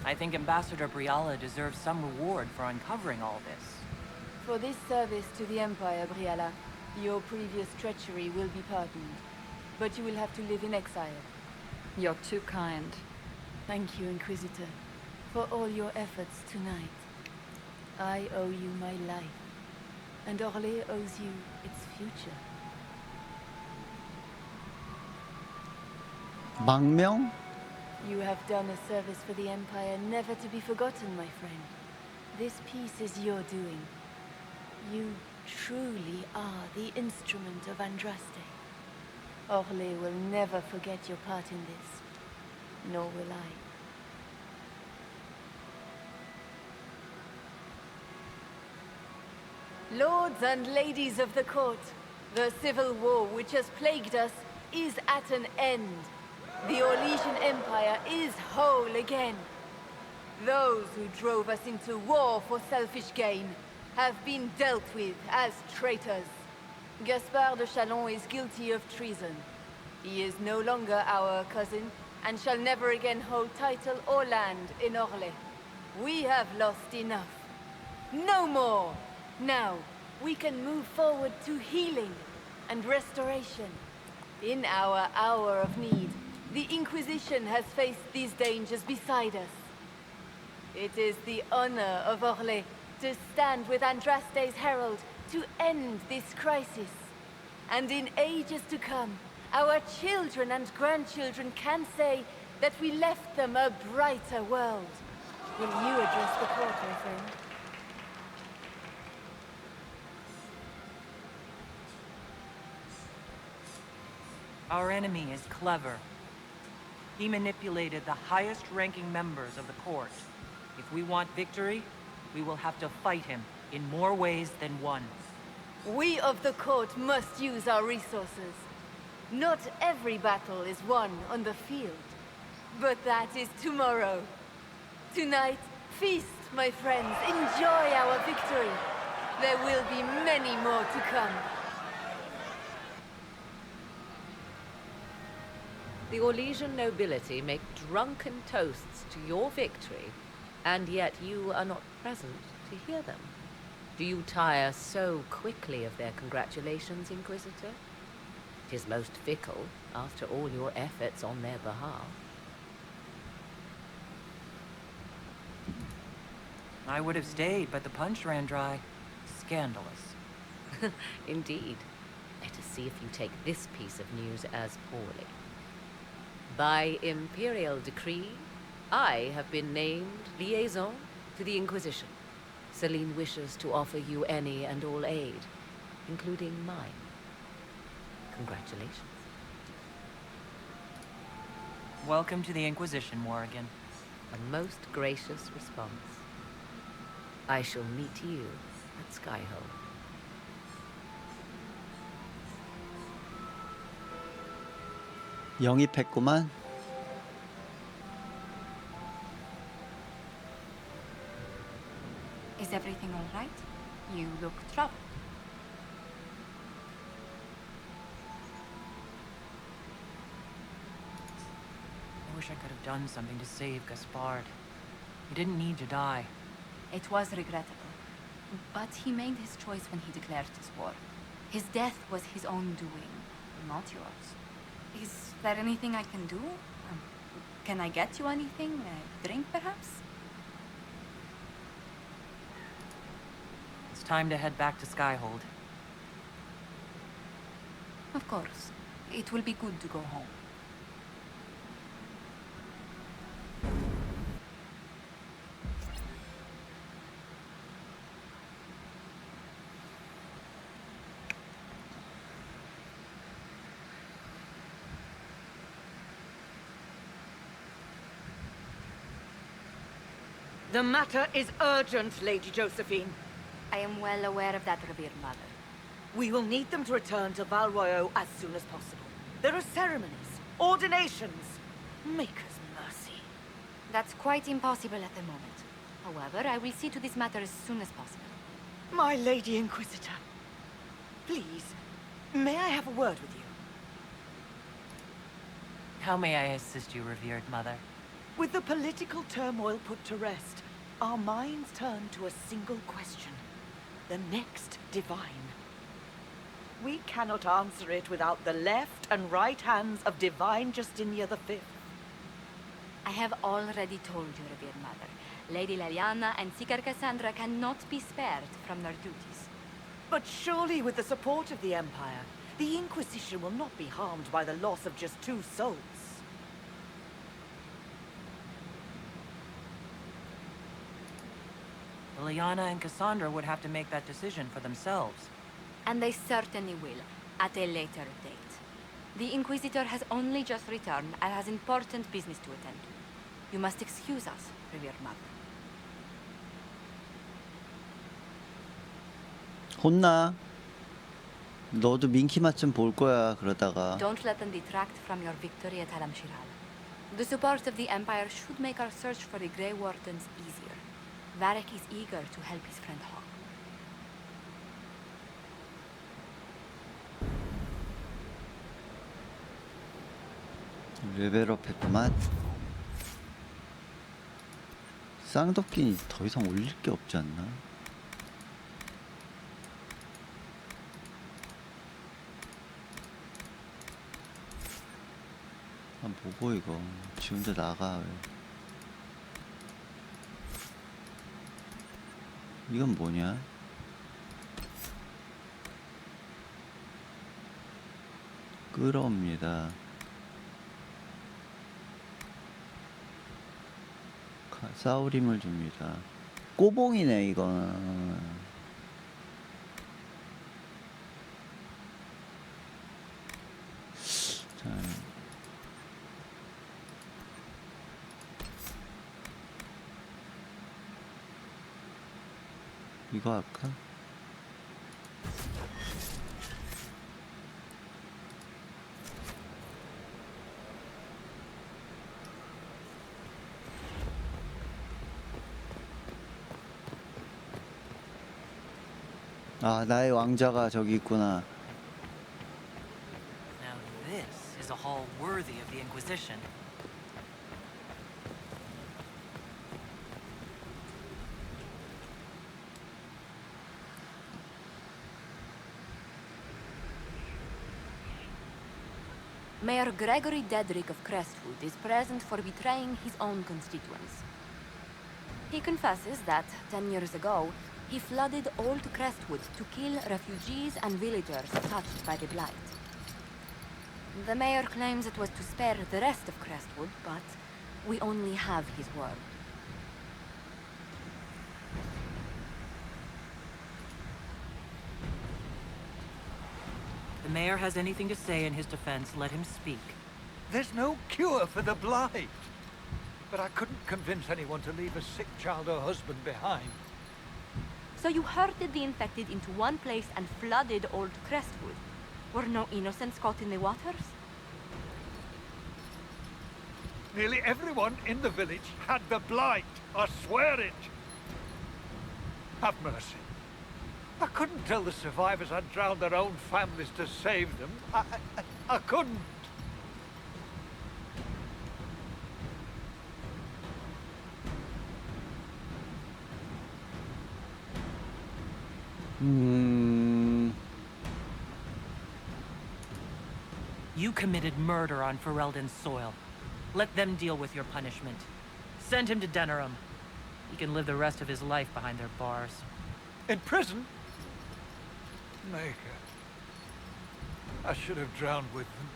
I think Ambassador Briala deserves some reward for uncovering all this. For this service to the Empire, Briala, your previous treachery will be pardoned. But you will have to live in exile. You're too kind. Thank you, Inquisitor, for all your efforts tonight. I owe you my life, and Orlais owes you its future. 망명? You have done a service for the Empire never to be forgotten, my friend. This piece is your doing. You truly are the instrument of Andraste. Orlais will never forget your part in this, nor will I. Lords and ladies of the court, the civil war which has plagued us is at an end. The Orlesian Empire is whole again. Those who drove us into war for selfish gain have been dealt with as traitors. Gaspard de Chalon is guilty of treason. He is no longer our cousin, and shall never again hold title or land in Orlais. We have lost enough. No more! Now, we can move forward to healing and restoration. In our hour of need, the Inquisition has faced these dangers beside us. It is the honor of Orlais to stand with Andraste's herald to end this crisis. And in ages to come, our children and grandchildren can say that we left them a brighter world. Will you address the court, my friend? Our enemy is clever. He manipulated the highest-ranking members of the court. If we want victory, we will have to fight him in more ways than one. We of the court must use our resources. Not every battle is won on the field, but that is tomorrow. Tonight, feast, my friends. Enjoy our victory. There will be many more to come. The Orlesian nobility make drunken toasts to your victory, and yet you are not present to hear them. Do you tire so quickly of their congratulations, Inquisitor? It is most fickle, after all your efforts on their behalf. I would have stayed, but the punch ran dry. Scandalous. Indeed. Let us see if you take this piece of news as poorly. By imperial decree, I have been named liaison to the Inquisition. Celine wishes to offer you any and all aid, including mine. Congratulations. Welcome to the Inquisition, Morrigan. A most gracious response. I shall meet you at Skyhold. 영입했구만. Is everything all right? You look troubled. I wish I could have done something to save Gaspard. He didn't need to die. It was regrettable. But he made his choice when he declared his war. His death was his own doing, not yours. Is there anything I can do? Can I get you anything? A drink, perhaps? It's time to head back to Skyhold. Of course. It will be good to go home. The matter is urgent, Lady Josephine. I am well aware of that, revered mother. We will need them to return to Val Royeaux as soon as possible. There are ceremonies, ordinations. Make us mercy. That's quite impossible at the moment. However, I will see to this matter as soon as possible. My Lady Inquisitor, please, may I have a word with you? How may I assist you, revered mother? With the political turmoil put to rest, our minds turn to a single question. The next divine. We cannot answer it without the left and right hands of Divine Justinia V. I have already told you, revered mother. Lady Liliana and Seeker Cassandra cannot be spared from their duties. But surely with the support of the Empire, the Inquisition will not be harmed by the loss of just 2 souls. Lyanna and Cassandra would have to make that decision for themselves. And they certainly will, at a later date. The Inquisitor has only just returned and has important business to attend to. You must excuse us, revered mother. 혼나. 너도 민키 맛 좀 볼 거야 그러다가. Don't let them detract from your victory at Alam-Shiral. The support of the Empire should make our search for the Grey Wardens easier. Varric is eager to help his friend Hawk. 레벨업 했구만. 쌍도끼니 더 이상 올릴 게 없지 않나? 아, 뭐고 이거. 지 혼자 나가. 왜. 이건 뭐냐? 끌어옵니다. 싸우림을 줍니다. 꼬봉이네 이거는. 자, 이거 할까? 아, 나의 왕자가 저기 있구나. Now this is a hall worthy of the Inquisition. Mayor Gregory Dedrick of Crestwood is present for betraying his own constituents. He confesses that, 10 years ago, he flooded old Crestwood to kill refugees and villagers touched by the Blight. The mayor claims it was to spare the rest of Crestwood, but we only have his word. If the mayor has anything to say in his defense, let him speak. There's no cure for the Blight. But I couldn't convince anyone to leave a sick child or husband behind. So you herded the infected into one place and flooded old Crestwood. Were no innocents caught in the waters? Nearly everyone in the village had the Blight. I swear it. Have mercy. I couldn't tell the survivors I'd drowned their own families to save them. I couldn't. You committed murder on Ferelden's soil. Let them deal with your punishment. Send him to Denerim. He can live the rest of his life behind their bars. In prison? Maker. I should have drowned with them.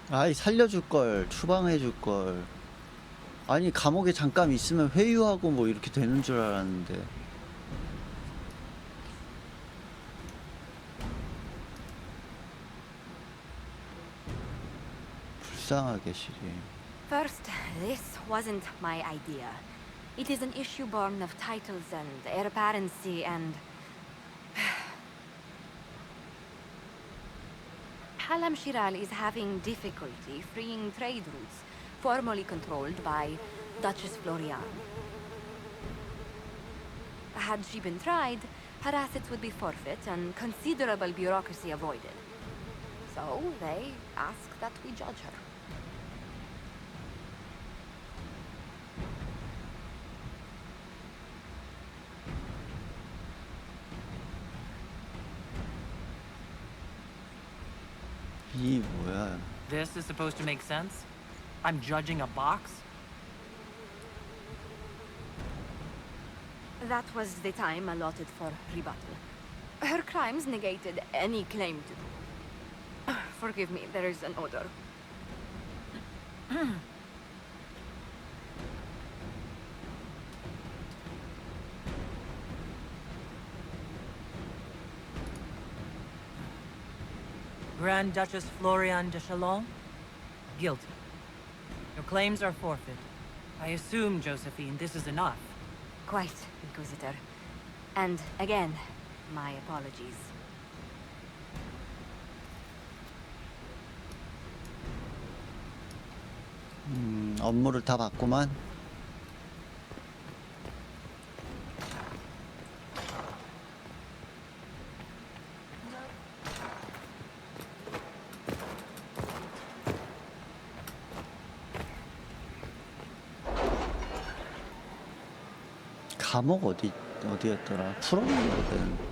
아이, 살려줄 걸, 추방해 줄 걸. 아니, 감옥에 잠깐 있으면 회유하고 뭐 이렇게 되는 줄 알았는데. 불쌍하게 시리. First, this wasn't my idea. It is an issue born of titles and heir apparency and... Alam-Shiral is having difficulty freeing trade routes formerly controlled by Duchess Florian. Had she been tried, her assets would be forfeit and considerable bureaucracy avoided. So they ask that we judge her. 이 뭐야? This is supposed to make sense? I'm judging a box? That was the time allotted for rebuttal. Her crimes negated any claim to... Forgive me, there is an odor. Grand Duchess Florian de Chalon? Guilty. Your claims are forfeit. I assume, Josephine, this is enough. Quite, Inquisitor. And again, my apologies. 업무를 다 봤구만. 감옥 어디였더라? 풀어놓거든.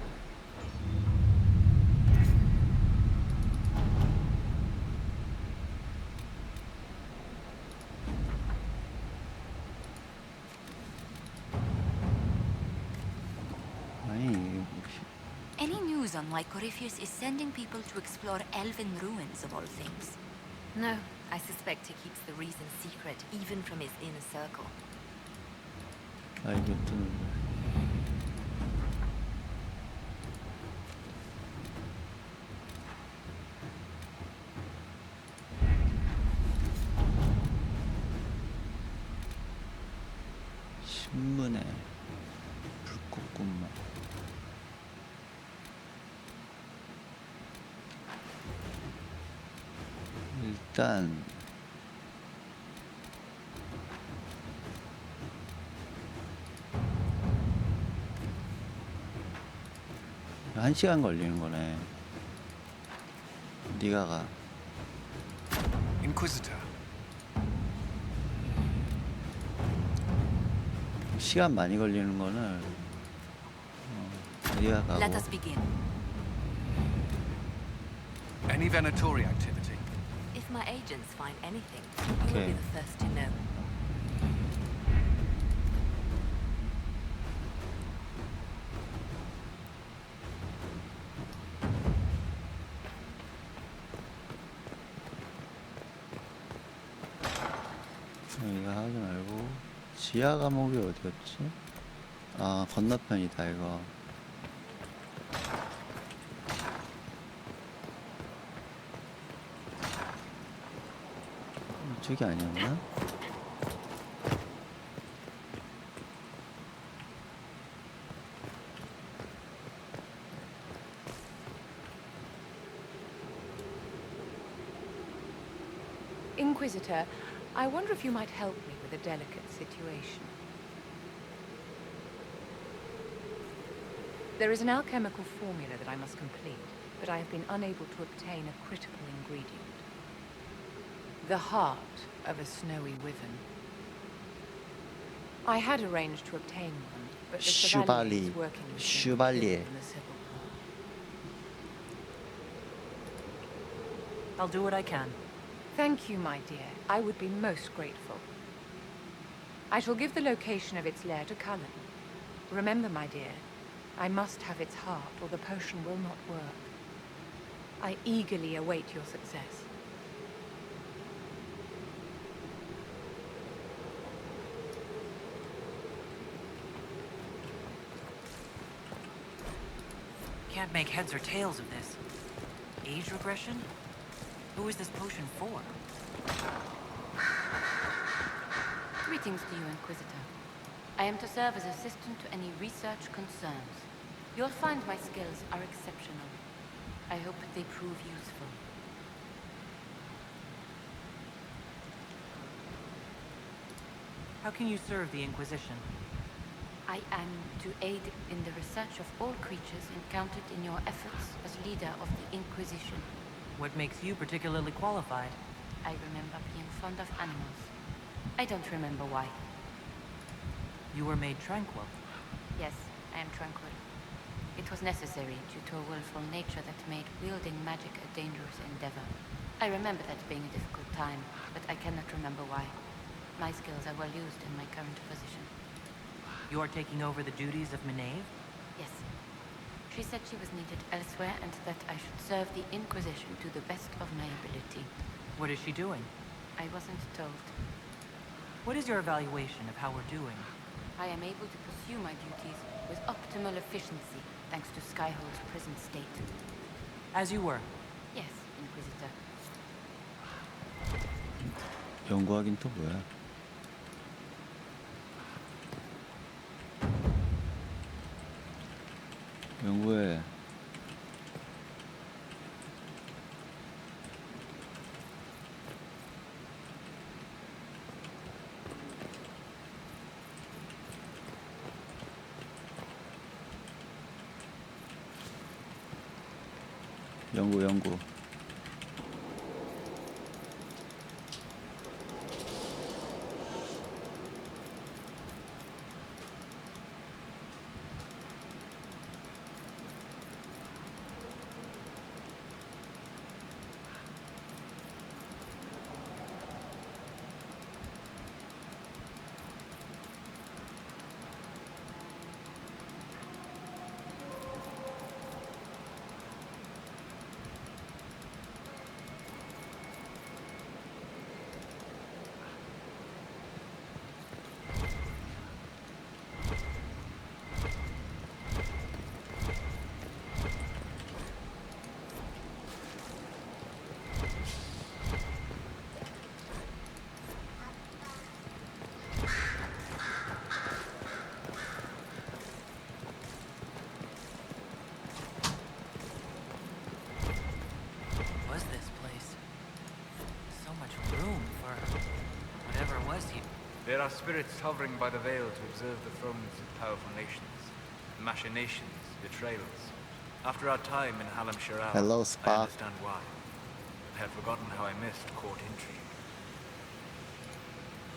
Any news on why Corypheus is sending people to explore elven ruins of all things? No, I suspect he keeps the reason secret, even from his inner circle. 이것도 신문에 불꽃군무. 일단 한 시간 걸리는 거네. 네가 가. Inquisitor. 시간 많이 걸리는 거는 네가 가고. Let us begin. Any Venatori activity? If my agents find anything, you will be the first to know. 이거 하지 말고 지하 감옥이 어디였지? 아, 건너편이다 이거. 이쪽이 아니었나? Inquisitor, I wonder if you might help me with a delicate situation. There is an alchemical formula that I must complete, but I have been unable to obtain a critical ingredient. The heart of a snowy wyvern. I had arranged to obtain one, but the Chevalier is working with Chevalier. in the civil war. I'll do what I can. Thank you, my dear. I would be most grateful. I shall give the location of its lair to Cullen. Remember, my dear, I must have its heart or the potion will not work. I eagerly await your success. Can't make heads or tails of this. Age regression? Who is this potion for? Greetings to you, Inquisitor. I am to serve as assistant to any research concerns. You'll find my skills are exceptional. I hope they prove useful. How can you serve the Inquisition? I am to aid in the research of all creatures encountered in your efforts as leader of the Inquisition. What makes you particularly qualified? I remember being fond of animals. I don't remember why. You were made tranquil. Yes, I am tranquil. It was necessary due to a willful nature that made wielding magic a dangerous endeavor. I remember that being a difficult time, but I cannot remember why. My skills are well used in my current position. You are taking over the duties of Maenave? Yes. She said she was needed elsewhere and that I should serve the Inquisition to the best of my ability. What is she doing? I wasn't told. What is your evaluation of how we're doing? I am able to pursue my duties with optimal efficiency, thanks to Skyhold's prison state. As you were. Yes, Inquisitor. 연구하긴 또 뭐야? 연구해. 연구. Was this place? So much room for whatever was here. There are spirits hovering by the veil to observe the thrones of powerful nations, machinations, betrayals. After our time in Hallam Shiraz, Hello, I Spa. understand why. I had forgotten how I missed court intrigue.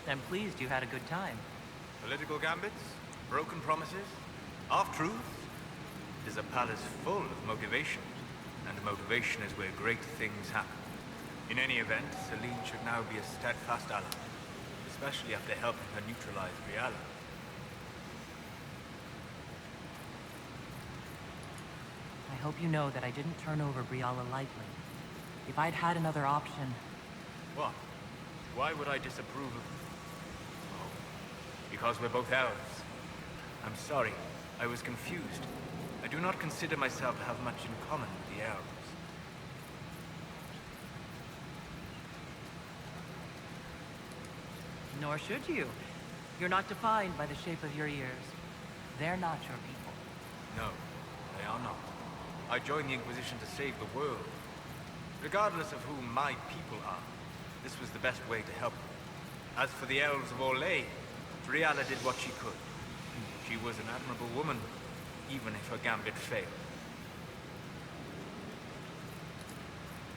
I'm pleased you had a good time. Political gambits, broken promises, half-truths. It is a palace full of motivation, and motivation is where great things happen. In any event, Celine should now be a steadfast ally, especially after helping her neutralize Riala. I hope you know that I didn't turn over Briala lightly. If I'd had another option... What? Why would I disapprove of... Oh, because we're both elves. I'm sorry, I was confused. I do not consider myself to have much in common with the elves. Nor should you. You're not defined by the shape of your ears. They're not your people. No, they are not. I joined the Inquisition to save the world. Regardless of who my people are, this was the best way to help them. As for the elves of Orlais, Riala did what she could. She was an admirable woman, even if her gambit failed.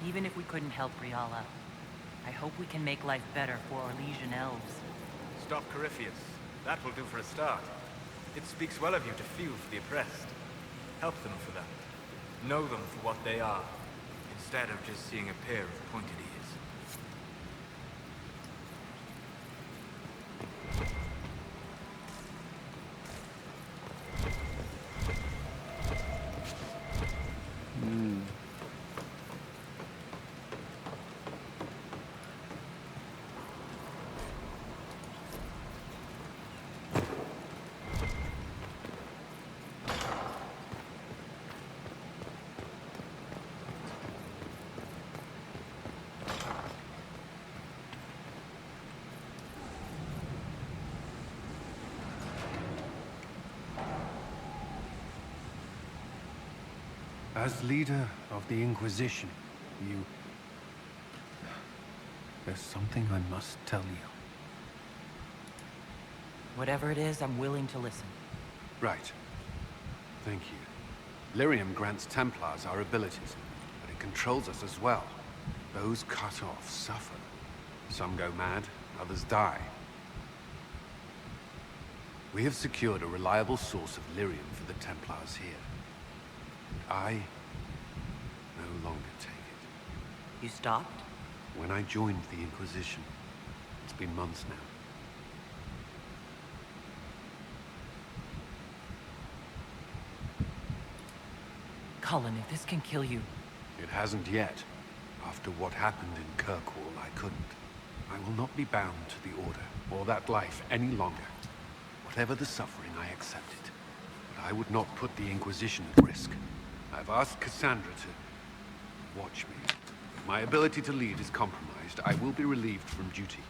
Even if we couldn't help Briala, I hope we can make life better for Orlesian elves. Stop Corypheus. That will do for a start. It speaks well of you to feel for the oppressed. Help them for that. Know them for what they are, instead of just seeing a pair of pointed ears. As leader of the Inquisition, there's something I must tell you. Whatever it is, I'm willing to listen. Right. Thank you. Lyrium grants Templars our abilities, but it controls us as well. Those cut off suffer. Some go mad, others die. We have secured a reliable source of lyrium for the Templars here. I no longer take it. You stopped? When I joined the Inquisition. It's been months now. Cullen, if this can kill you... It hasn't yet. After what happened in Kirkwall, I couldn't. I will not be bound to the Order, or that life any longer. Whatever the suffering, I accept it. But I would not put the Inquisition at risk. I've asked Cassandra to watch me. my ability to lead is compromised, I will be relieved from duty.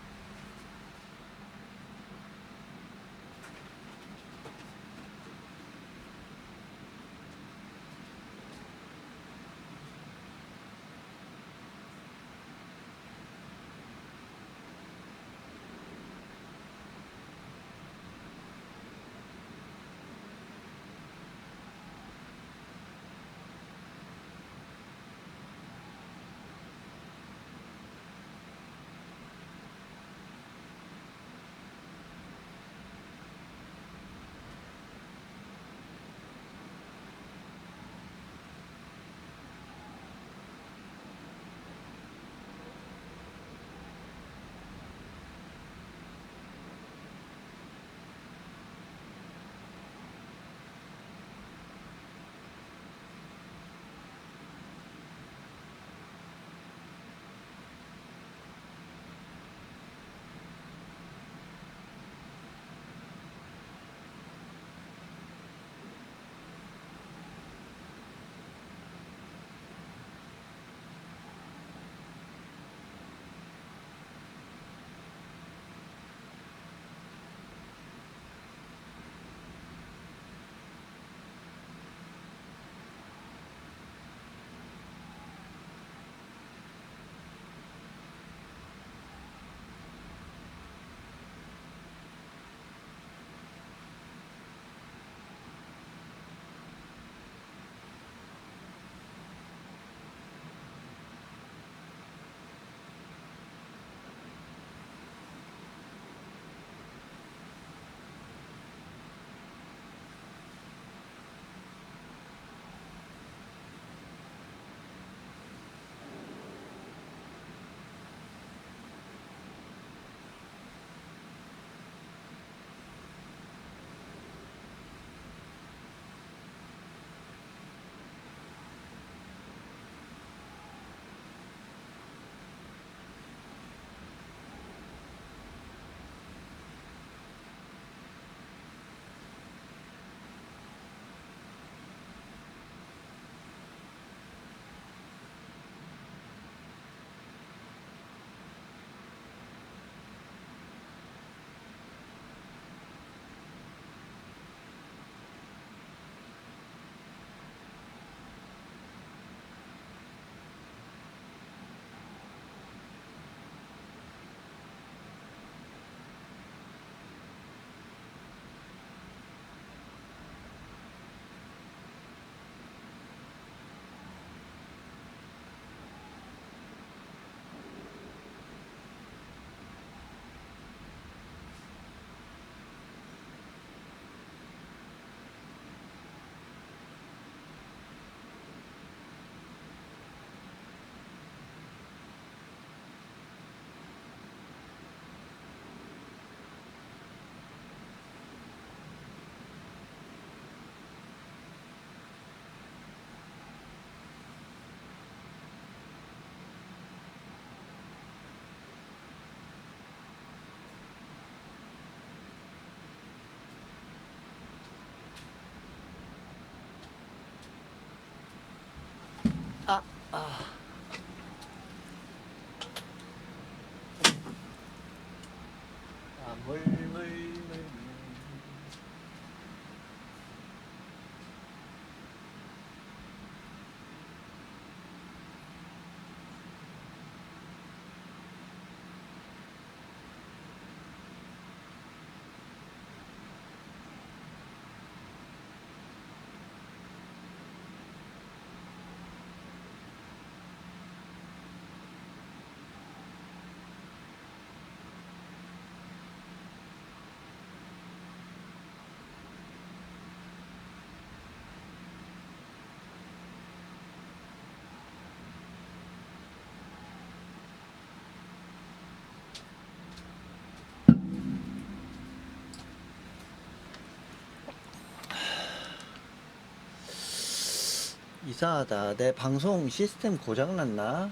이상하다. 내 방송 시스템 고장났나?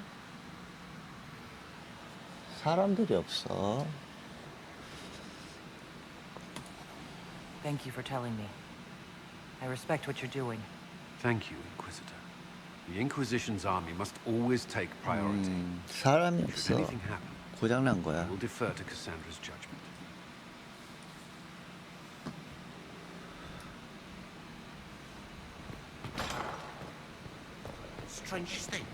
사람들이 없어. Thank you for telling me. I respect what you're doing. Thank you, Inquisitor. The Inquisition's army must always take priority. 사람이 Should 없어. anything happen, 고장난 거야. we'll defer to Cassandra's judgment. Strangest thing.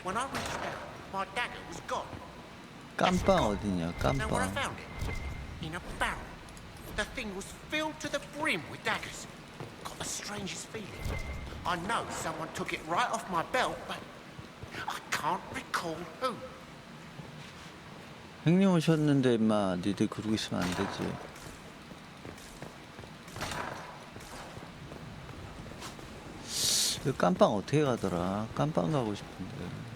When I reached out, my dagger was gone. 깜빵 어디냐? Know where I 깜빵. found it? In a barrel. The thing was filled to the brim with daggers. Got the strangest feeling. I know someone took it right off my belt, but I can't recall who. 형님 오셨는데 임마 니들 그러고 있으면 안 되지. 이 깜빵 어떻게 가더라? 깜빵 가고 싶은데.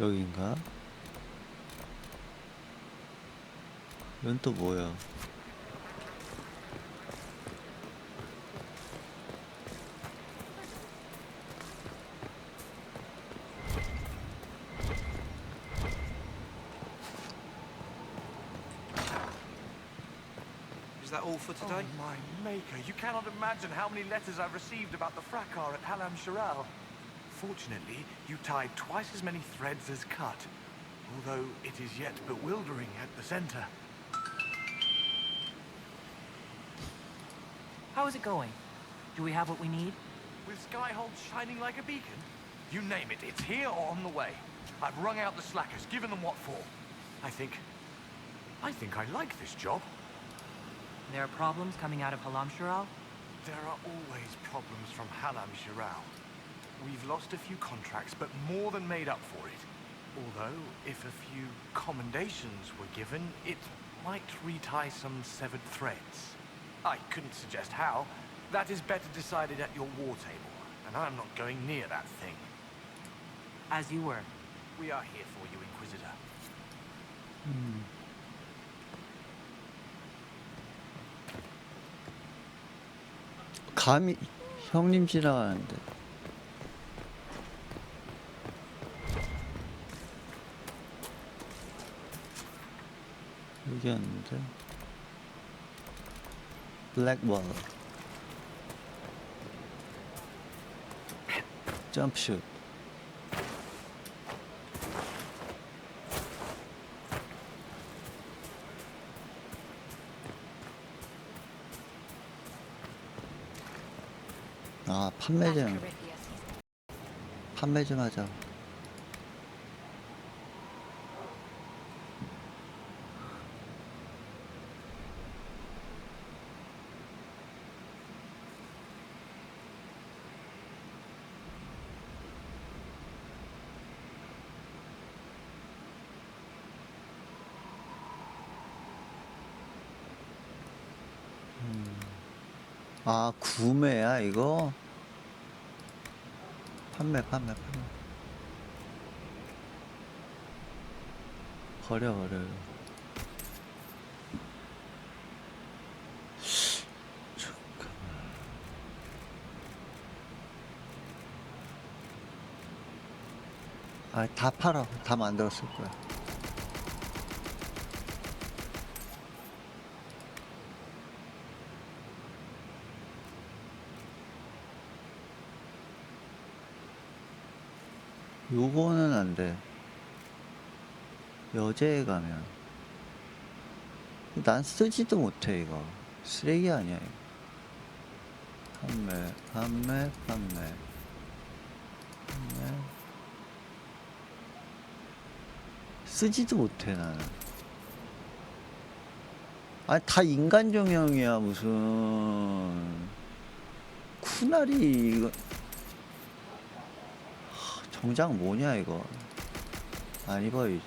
여긴가? 이건 또 뭐야? Is that all for today? Oh, my maker, you cannot imagine how many letters I've received about the fracas at Halam Shiral. Fortunately, you tied twice as many threads as cut, although it is yet bewildering at the center. How is it going? Do we have what we need? With Skyhold shining like a beacon? You name it, it's here or on the way. I've wrung out the slackers, given them what for. I think I like this job. There are problems coming out of Halam Shiral? There are always problems from Halam Shiral. We've lost a few contracts, but more than made up for it. Although, if a few commendations were given, it might retie some severed threads. I couldn't suggest how. That is better decided at your war table, and I'm not going near that thing. As you were. We are here for you, Inquisitor. 감히 형님 지나가는데. 여기였는데. 블랙월. 점프슛. 아, 판매 좀 하자. 아, 구매야 이거? 판매. 버려. 아, 다 팔아. 다 만들었을 거야. 요거는 안 돼. 여제에 가면. 난 쓰지도 못해, 이거. 쓰레기 아니야, 이거. 판매. 쓰지도 못해, 나는. 아니, 다 인간 정형이야, 무슨. 쿠나리, 이거. 정장 뭐냐 이거. 안 입어 이제.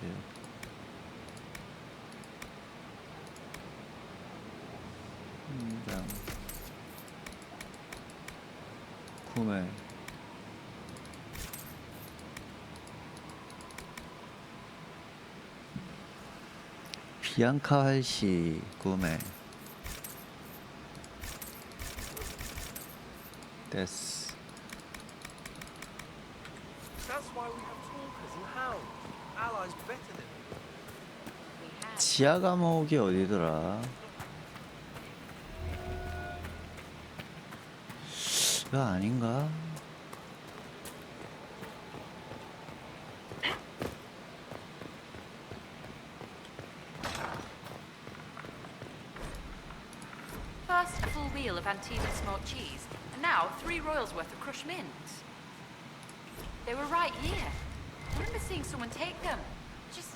정장 구매. 비앙카 활시 구매. 됐어. That's why we have talkers and hounds. Allies better than you. 지하 감옥이 어디더라? 저 아닌가? First full wheel of Antietam smoked cheese, and now 3 royals worth of crushed mint. They were right here. I remember seeing someone take them. Just,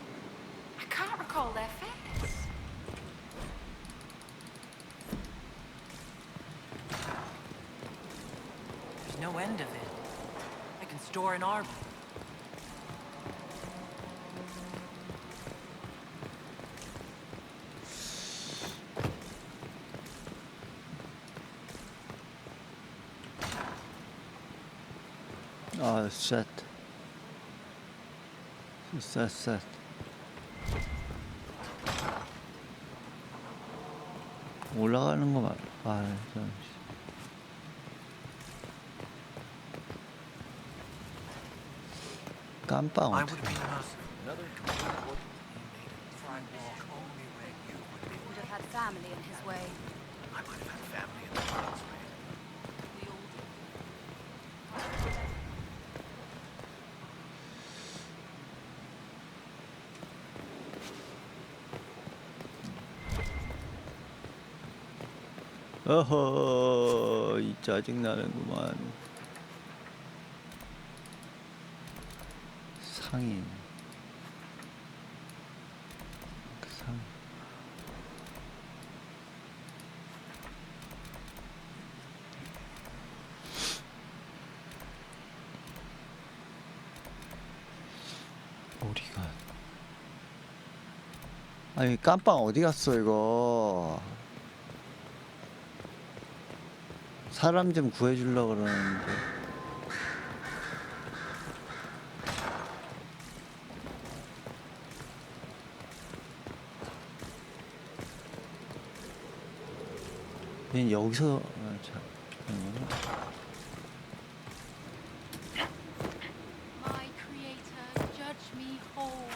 I can't recall their face. There's no end of it. I can store an army. 아, 셋. 셋. 올라가는 거 말이죠. 깜빡 I 어떡해. would have been merciful. Would have had family in his way. I might have had family in the past. 어허, 이 짜증나는구만. 상인. 상. 어디가? 아니, 깜빵 어디 갔어, 이거? 사람 좀 구해주려고 그러는데. 얘는 여기서 My creator, judge me whole.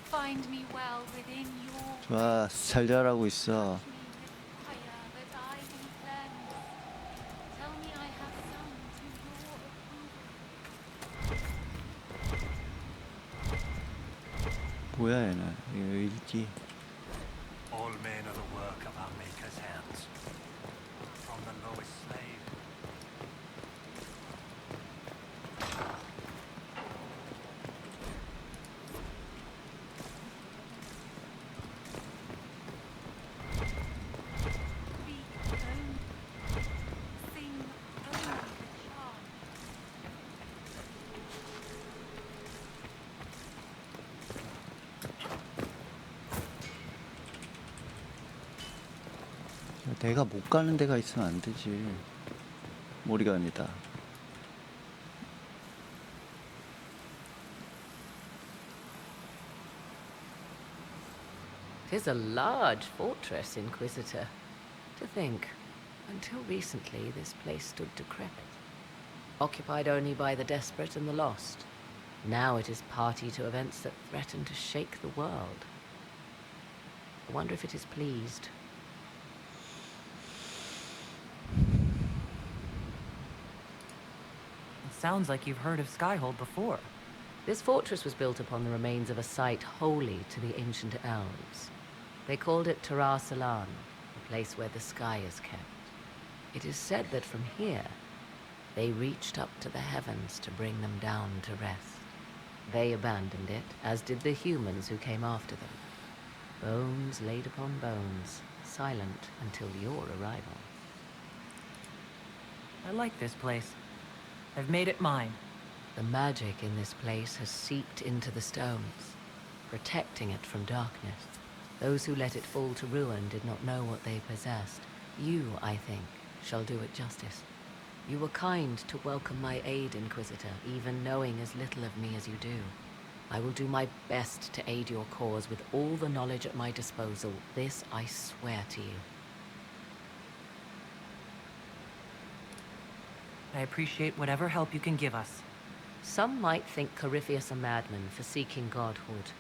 Find me well within your 좋아, 잘 자라고 있어. fire that I can cleanse. Tell me I have sung to your approval. 뭐야 얘는? 이거 읽기. All men are the work of our Maker's hands. From the lowest slave. 내가 못 가는 데가 있으면 안 되지. 모리간이다. Tis a large fortress, Inquisitor. To think, until recently this place stood decrepit, occupied only by the desperate and the lost. Now it is party to events that threaten to shake the world. I wonder if it is pleased. Sounds like you've heard of Skyhold before. This fortress was built upon the remains of a site holy to the ancient elves. They called it Terra Salan, a place where the sky is kept. It is said that from here, they reached up to the heavens to bring them down to rest. They abandoned it, as did the humans who came after them. Bones laid upon bones, silent until your arrival. I like this place. I've made it mine. The magic in this place has seeped into the stones, protecting it from darkness. Those who let it fall to ruin did not know what they possessed. You, I think, shall do it justice. You were kind to welcome my aid, Inquisitor, even knowing as little of me as you do. I will do my best to aid your cause with all the knowledge at my disposal. This I swear to you. I appreciate whatever help you can give us. Some might think Corypheus a madman for seeking godhood.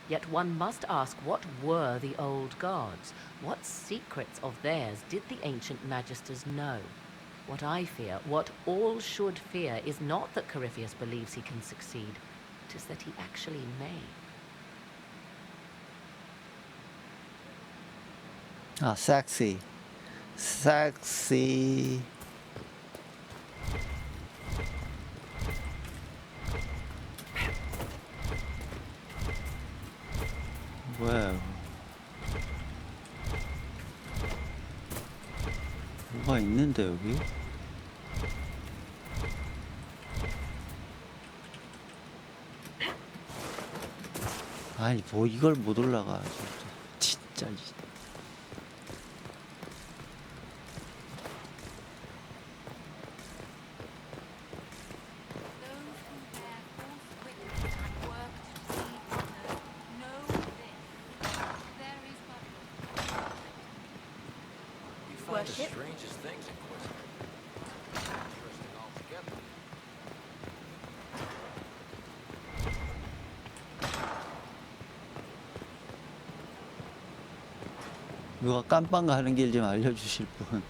Yet one must ask, what were the old gods? What secrets of theirs did the ancient magisters know? What I fear, what all should fear, is not that Corypheus believes he can succeed. It is that he actually may. 아, 섹시. 섹시. 뭐야? 뭐가 있는데 여기? 아니 뭐 이걸 못 올라가 진짜. The strangest things, Inquisitor. Interesting altogether. 누가 깜빵 가는 길 좀 알려주실 분.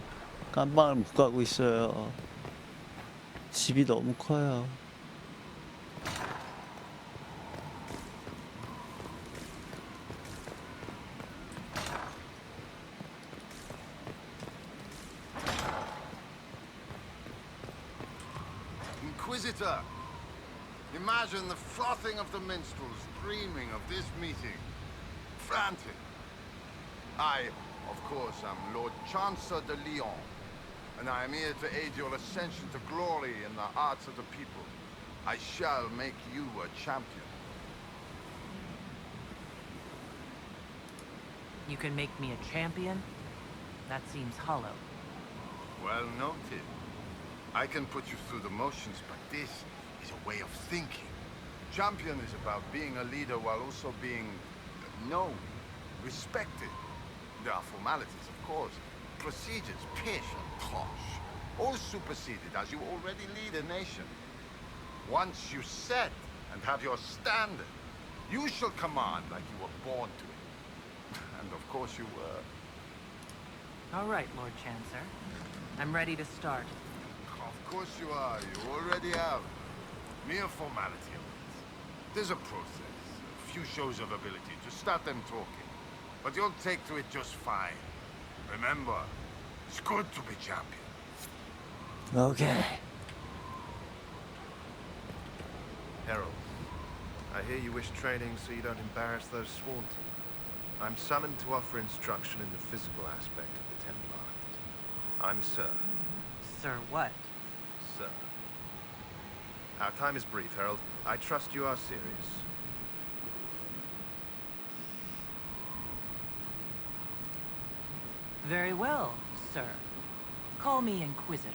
깜빵을 못 가고 있어요. 집이 너무 커요. Inquisitor, imagine the frothing of the minstrels dreaming of this meeting. Frantic. I, of course, am Lord Chancellor de Lyon, and I am here to aid your ascension to glory in the hearts of the people. I shall make you a champion. You can make me a champion? That seems hollow. Well noted. I can put you through the motions, but this is a way of thinking. Champion is about being a leader while also being known, respected. There are formalities, of course. Procedures, pish and tosh. All superseded as you already lead a nation. Once you set and have your standard, you shall command like you were born to it. And of course you were. All right, Lord Chancellor. I'm ready to start. Of course you are. You already have. Mere formality of it. There's a process, a few shows of ability to start them talking. But you'll take to it just fine. Remember, it's good to be champion. Okay. Herald, I hear you wish training so you don't embarrass those sworn to. I'm summoned to offer instruction in the physical aspect of the Templar. I'm Sir. Sir what? Sir. Our time is brief, Herald. I trust you are serious. Very well, sir. Call me Inquisitor.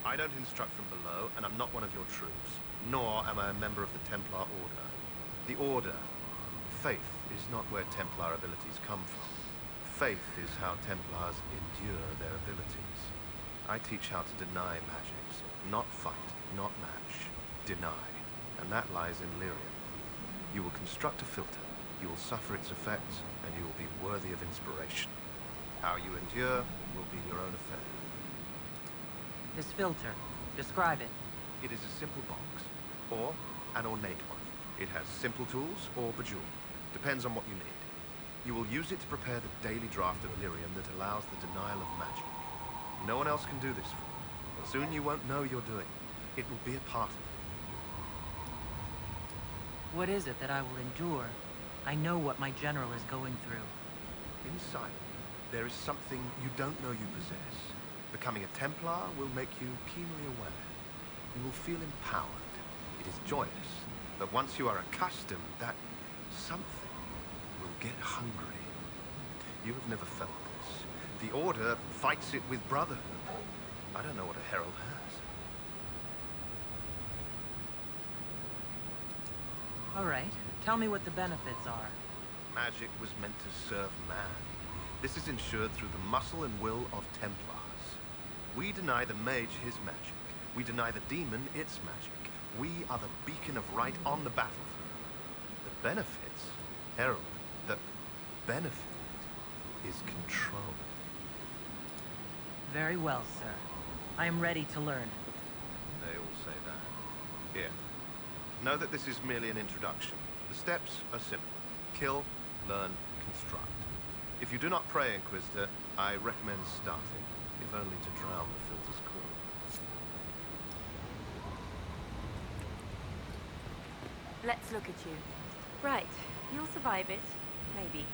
I don't instruct from below, and I'm not one of your troops, nor am I a member of the Templar Order. The Order, faith, is not where Templar abilities come from. Faith is how Templars endure their abilities. I teach how to deny magics, not fight, not match, deny, and that lies in lyrium. You will construct a filter, you will suffer its effects, and you will be worthy of inspiration. How you endure will be your own affair. This filter, describe it. It is a simple box, or an ornate one. It has simple tools or bejeweled. Depends on what you need. You will use it to prepare the daily draft of lyrium that allows the denial of magic. No one else can do this for you. Soon you won't know you're doing it. It will be a part of you. What is it that I will endure? I know what my general is going through. Inside you, there is something you don't know you possess. Becoming a Templar will make you keenly aware. You will feel empowered. It is joyous. But once you are accustomed, that something will get hungry. You have never felt this. The Order fights it with brotherhood. I don't know what a herald has. All right. Tell me what the benefits are. Magic was meant to serve man. This is ensured through the muscle and will of Templars. We deny the mage his magic. We deny the demon its magic. We are the beacon of right on the battlefield. The benefits, Herald, the benefit is control. Very well, sir. I am ready to learn. They all say that. Here. Know that this is merely an introduction. The steps are simple. Kill, learn, construct. If you do not pray, Inquisitor, I recommend starting, if only to drown the filter's call. Let's look at you. Right, you'll survive it. Maybe.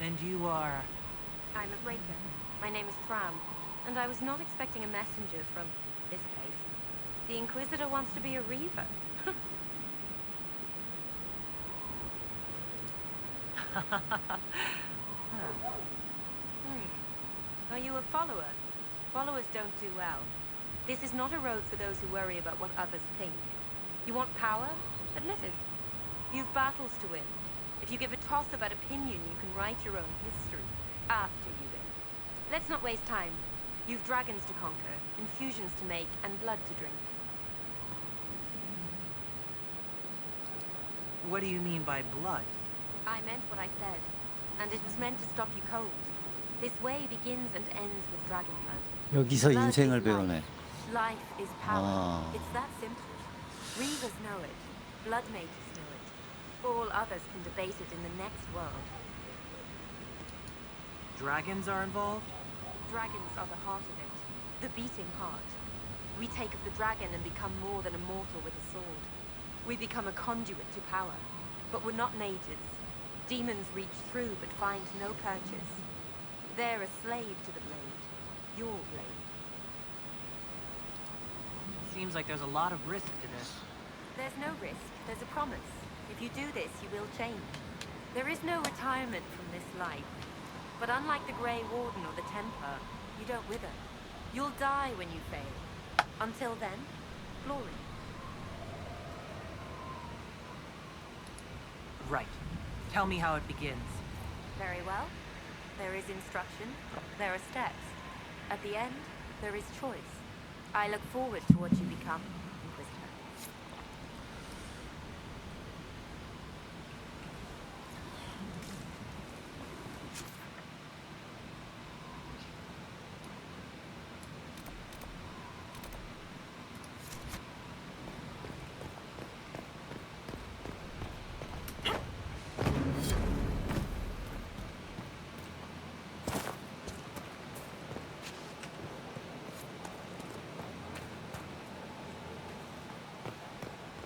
And you are... I'm a breaker. My name is Thram, and I was not expecting a messenger from this place. The Inquisitor wants to be a Reaver. Are you a follower? Followers don't do well. This is not a road for those who worry about what others think. You want power? Admit it. You've battles to win. If you give a toss about opinion, you can write your own history after you win. Let's not waste time. You've dragons to conquer, infusions to make, and blood to drink. What do you mean by blood? I meant what I said, and it was meant to stop you cold. This way begins and ends with dragon blood. 여기서 Blood 인생을 is 배우네. Life is power. 아. It's that simple. Reavers know it. Blood mages know it. All others can debate it in the next world. Dragons are involved? Dragons are the heart of it. The beating heart. We take of the dragon and become more than a mortal with a sword. We become a conduit to power. But we're not mages. Demons reach through but find no purchase. They're a slave to the blade. Your blade. Seems like there's a lot of risk to this. There's no risk. There's a promise. If you do this, you will change. There is no retirement from this life. But unlike the Grey Warden or the Templar, you don't wither. You'll die when you fail. Until then, glory. Right. Tell me how it begins. Very well. There is instruction. There are steps. At the end, there is choice. I look forward to what you become, Inquisitor.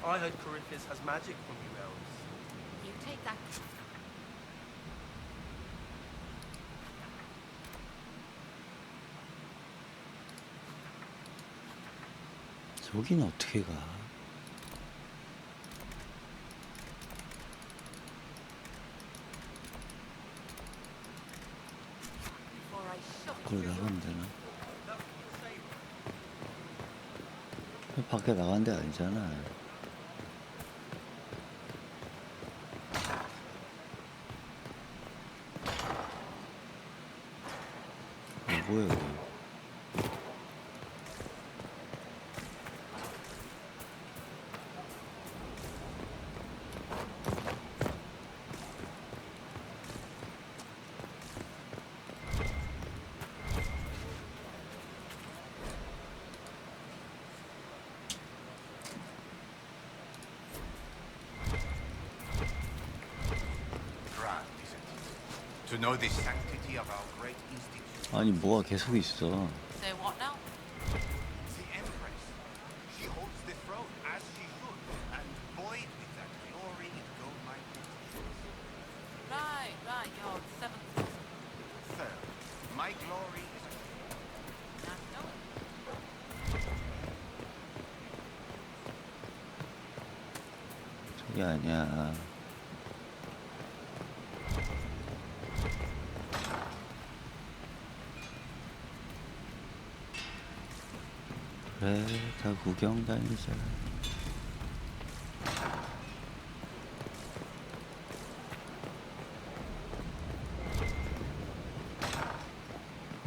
I heard Corypheus has magic from you elves. You take that. 저긴 어떻게 가? 밖으로 나가면 되나? 밖에 나간 데 아니잖아. 뭐야 이거? To know the sanctity of our great institution. 아니 뭐가 계속 있어. Say what now? The Empress. She holds the throne as she should, and buoyed with that glory it go my Right, you're seventh. Third, my glory is a 저게 아니야. 그래, 다 구경 다니자.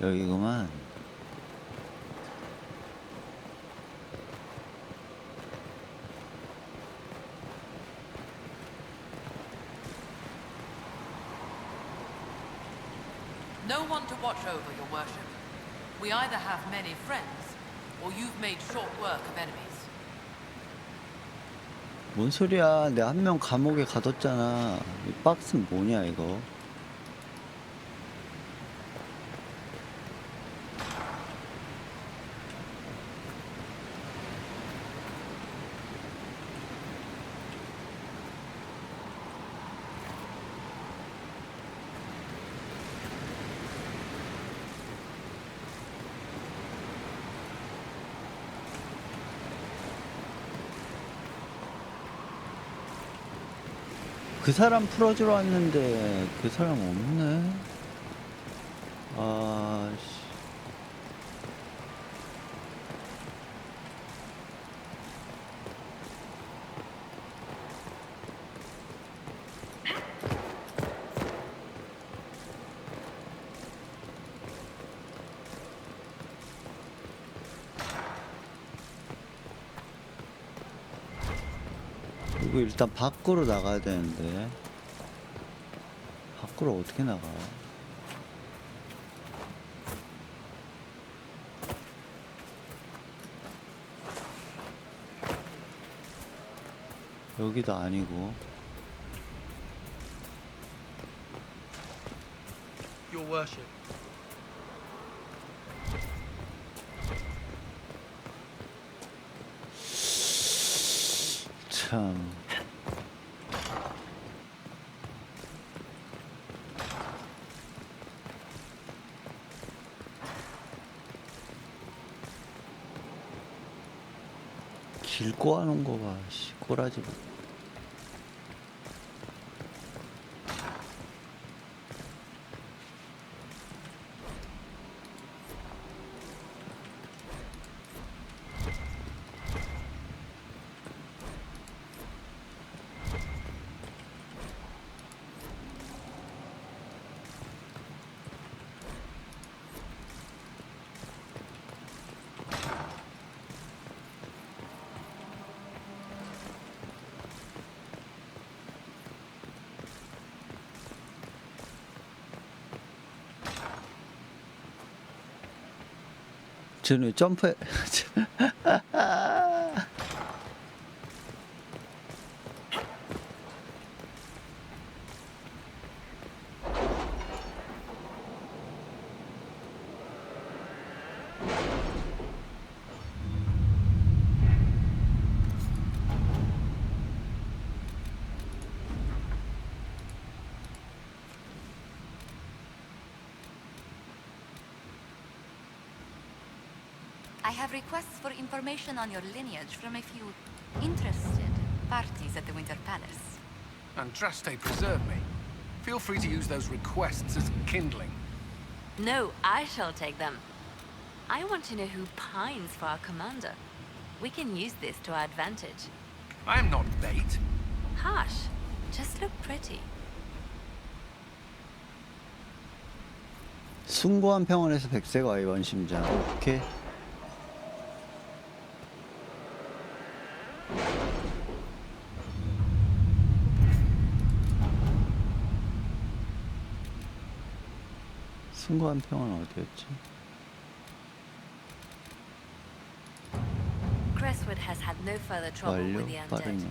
여기구만. No one to watch over your worship. We either have many friends, or you've made short work of enemies. 뭔 소리야? 내가 한 명 감옥에 가뒀잖아. 이 박스는 뭐냐 이거? 그 사람 풀어주러 왔는데 그 사람 없네. 아씨. 이거 일단 밖으로 나가야 되는데 밖으로 어떻게 나가? 여기도 아니고. Your worship. 참. 길 꼬아놓은 거 봐. 씨, 꼬라지 마. 쟤는 왜 점프해? I have requests for information on your lineage from a few interested parties at the Winter Palace. Andraste preserve me. Feel free to use those requests as kindling. No, I shall take them. I want to know who pines for our commander. We can use this to our advantage. I'm not bait. Harsh. Just look pretty. 숭고한 평원에서 백색 와이번 심장. 오케이. 숭고한 평원 어디였지? Crestwood has had no further trouble 완료 with the undead. 빠르냐.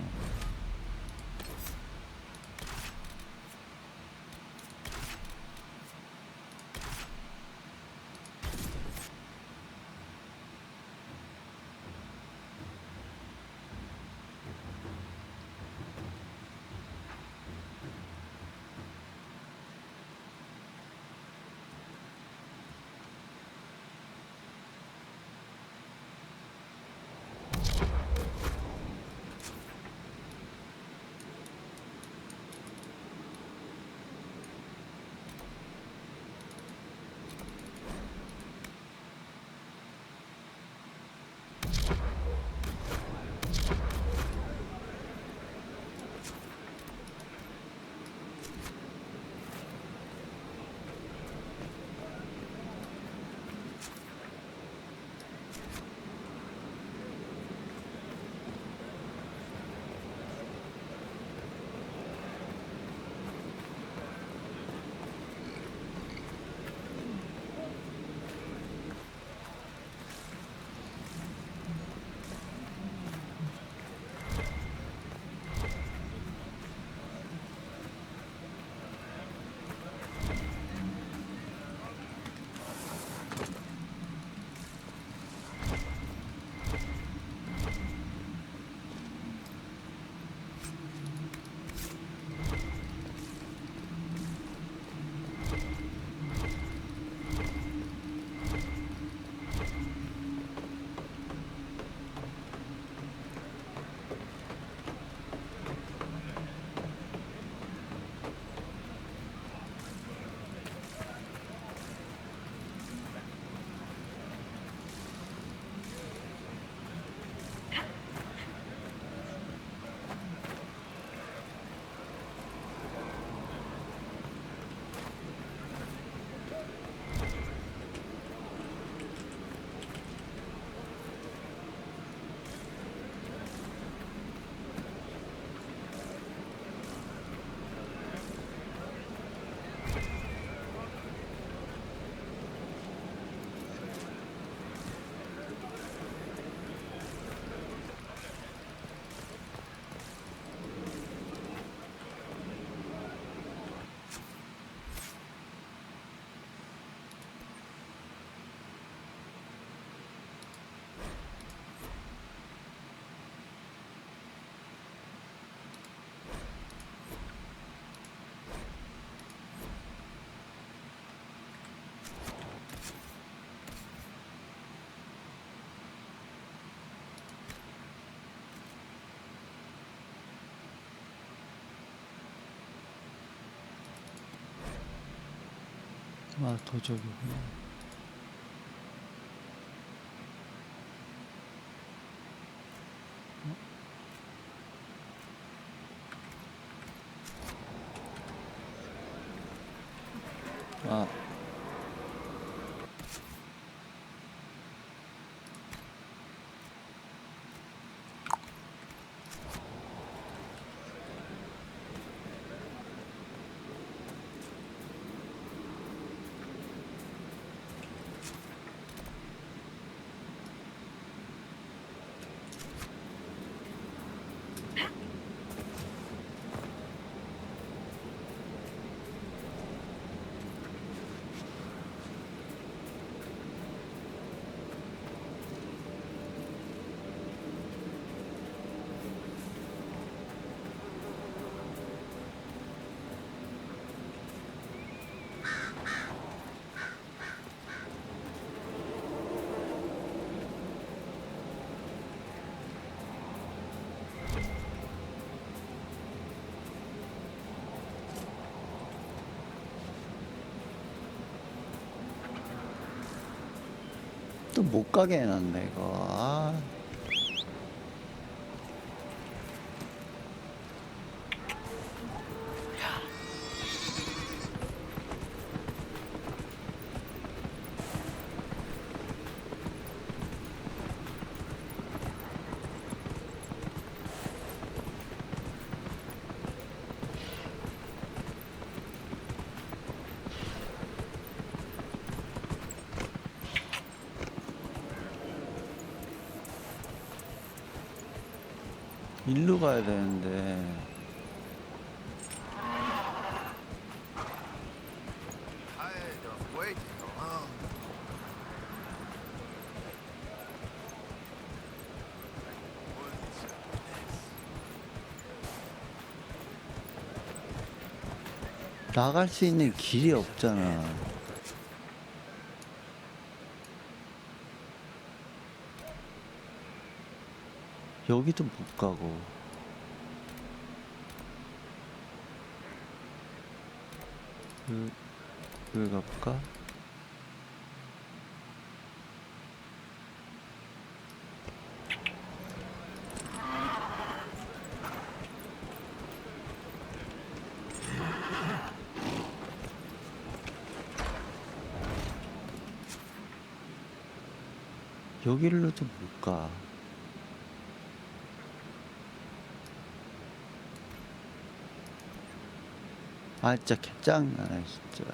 아, 도적이구나. 아. 또 못 가게 해놨네 이거. 아. 일로 가야 되는데. 나갈 수 있는 길이 없잖아. 여기도 못 가고. 여기 가볼까? 여기로도 못 가. 아, 진짜 개짱나네, 진짜.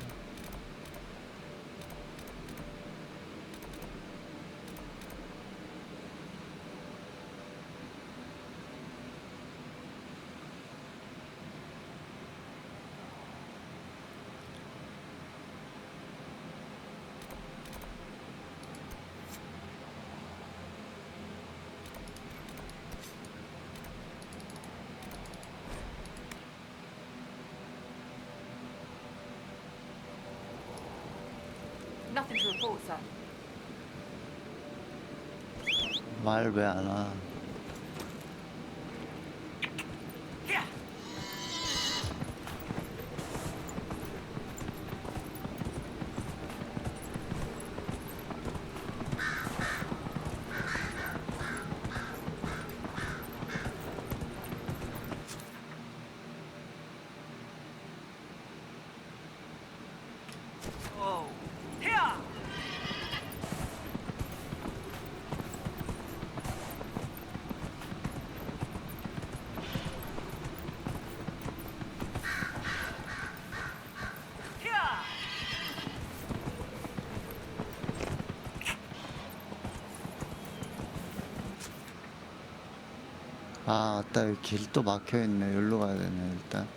Nothing to report, sir. 말 왜 안 와? 아, 맞다. 여기 길 또 막혀있네. 여기로 가야 되네, 일단.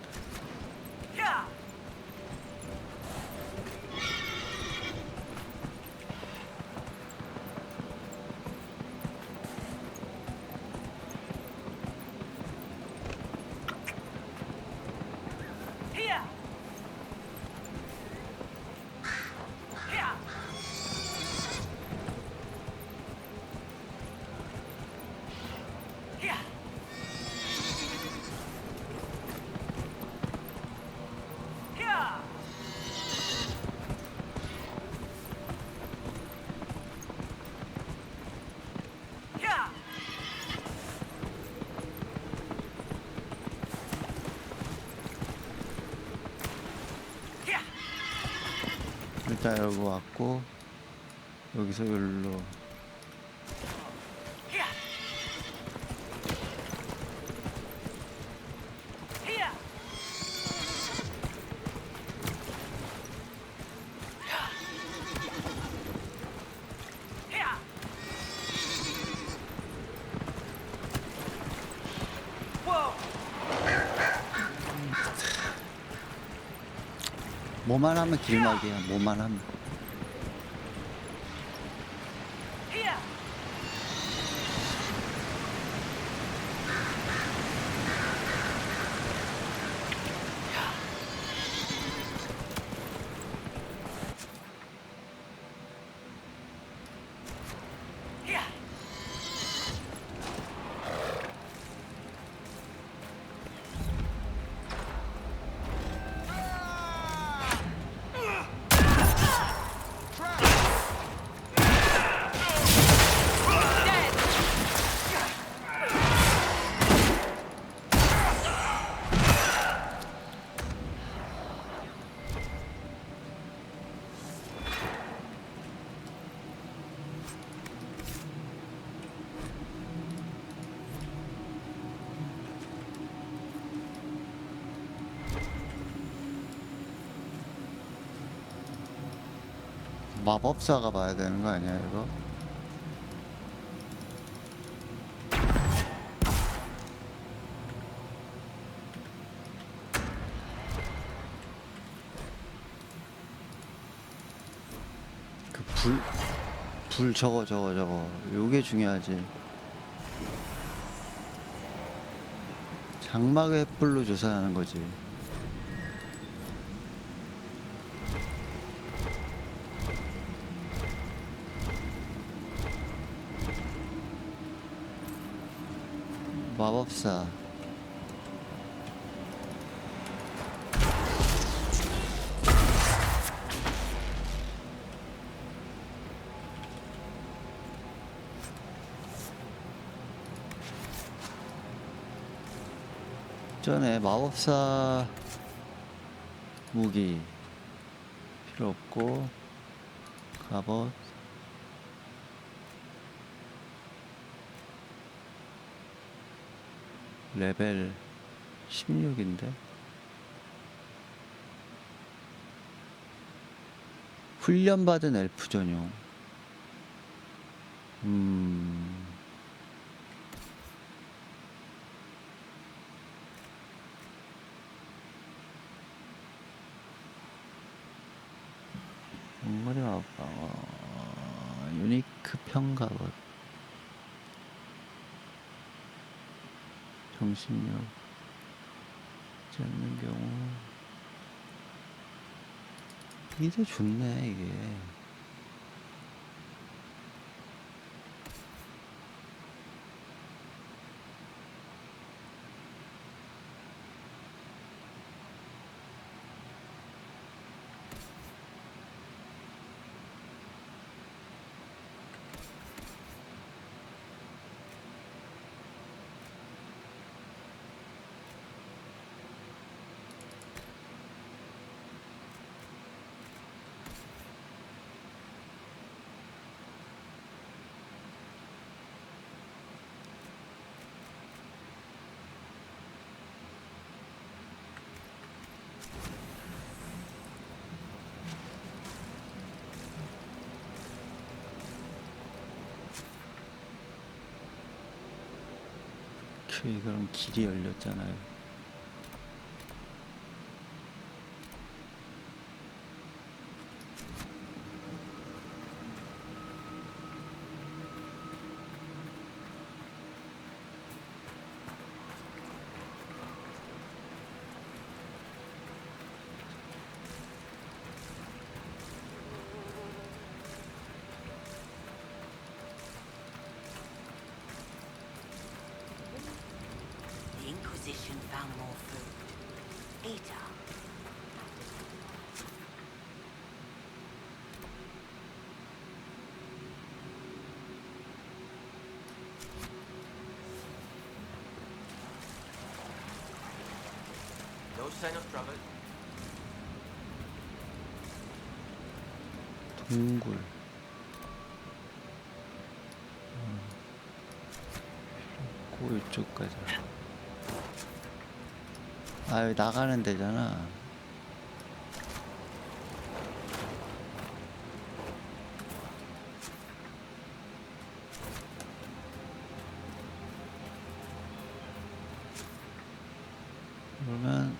일단 열고 왔고 여기서 여기로 뭐만 하면 길막이야. 뭐만 하면. 마법사가 봐야 되는 거 아니야 이거? 그 불 저거 요게 중요하지. 장막의 횃불로 조사하는 거지. 마법사 전에 마법사 무기 필요 없고 갑옷 레벨 16인데 훈련받은 엘프 전용 머리 와봐 유니크 평갑옷 정신력 있지 않는 경우 이게 좋네 이게. 그럼 길이 열렸잖아요. Found more food. Eat up. No sign of trouble. 동굴. 고 이쪽까지. 아, 여기 나가는 데잖아. 그러면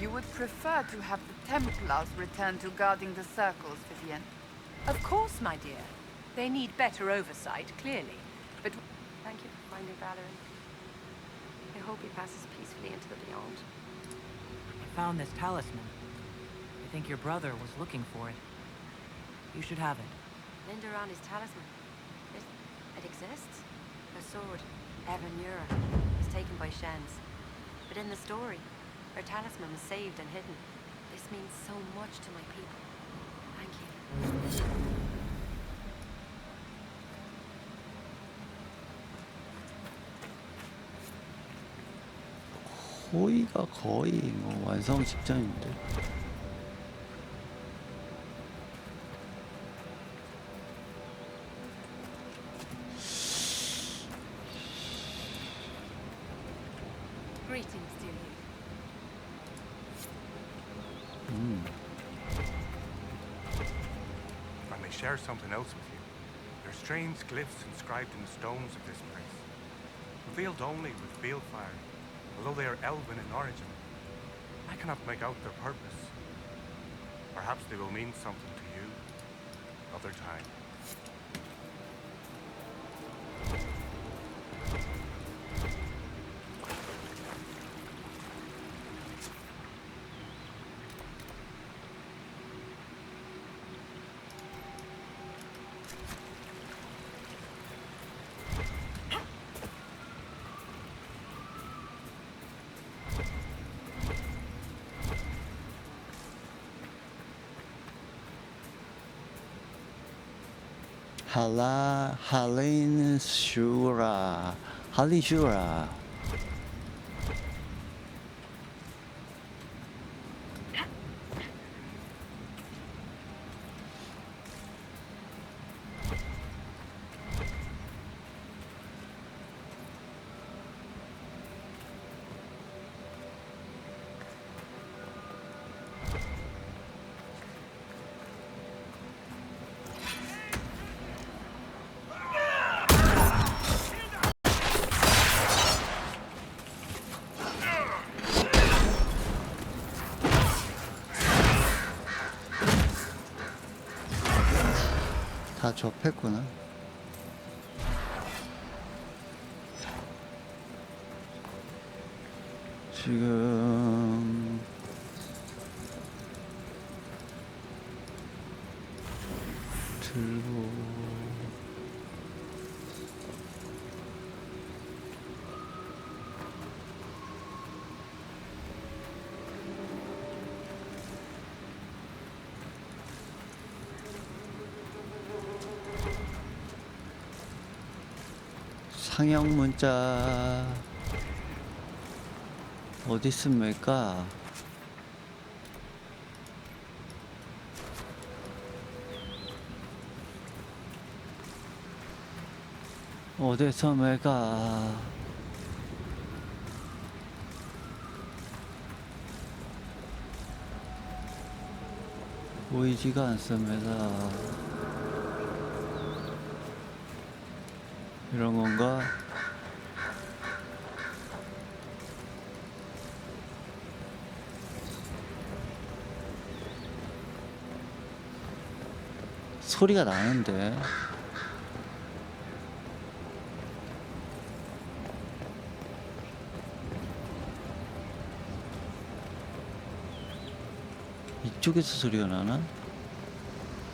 You would prefer to have the Templars return to guarding the circles, Vivian? Of course, my dear. They need better oversight, clearly. But Thank you for finding Valerie. I hope he passes peacefully into the beyond. I found this talisman. I think your brother was looking for it. You should have it. Linderani's talisman. It exists? Her sword, Evanura, was taken by Shens. But in the story, her talisman was saved and hidden. This means so much to my people. Thank you. 호의가 거의 뭐 완성 직전인데. Greetings, dear youth. If I may share something else with you, there are strange glyphs inscribed in the stones of this place, revealed only with balefire, although they are elven in origin. I cannot make out their purpose. Perhaps they will mean something to you other time. 할린슈라. 다 접했구나. 지금 들고 상형 문자 어디 있습니까? 어디서 매가 보이지가 않습니다. 이런 건가? 소리가 나는데 이쪽에서 소리가 나나?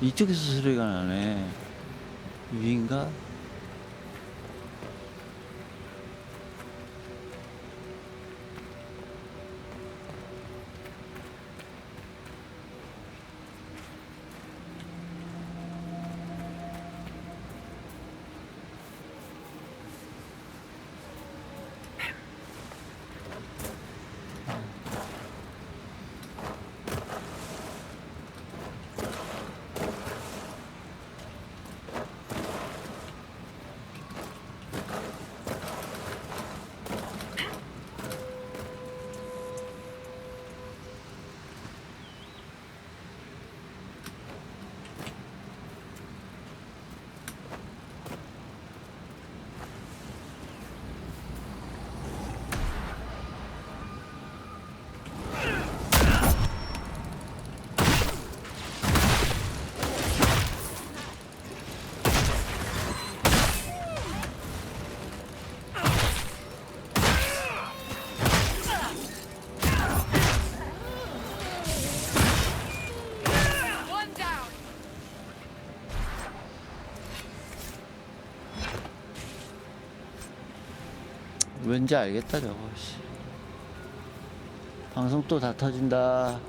이쪽에서 소리가 나네. 위인가? 왠지 알겠다 저거. 방송 또 다 터진다.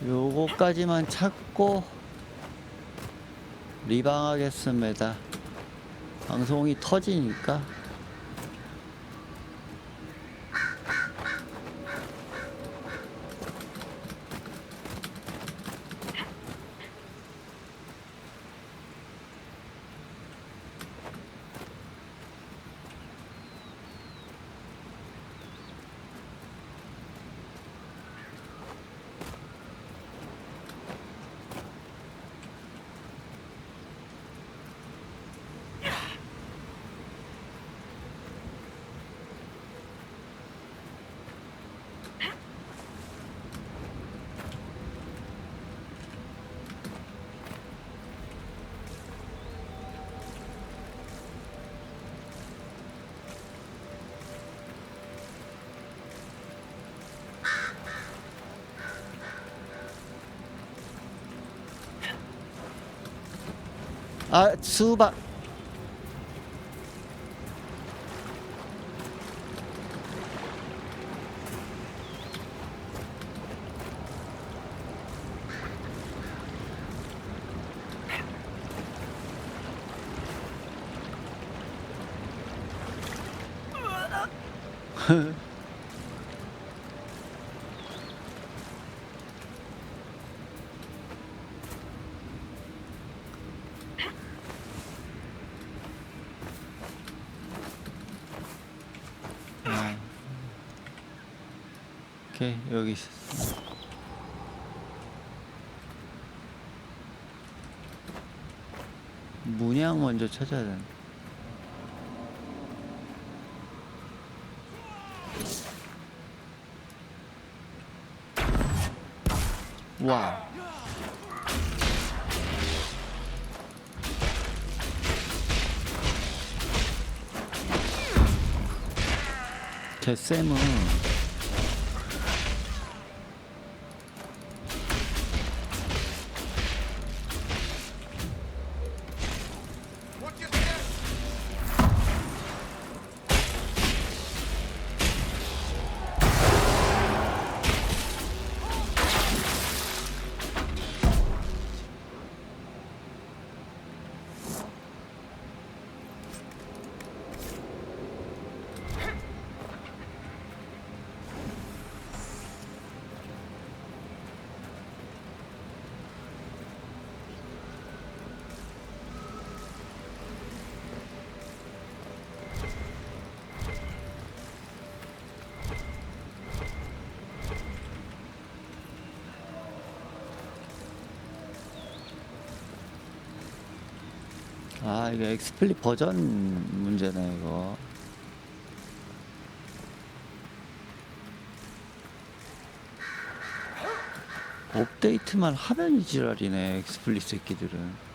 요거까지만 찾고 리방하겠습니다. 방송이 터지니까. 아, 수박. 오케이, 여기 있어. 문양 먼저 찾아야 돼. 와. 개쌤은 아 이거 엑스플릿 버전 문제네 이거. 업데이트만 하면 지랄이네 엑스플릿 새끼들은.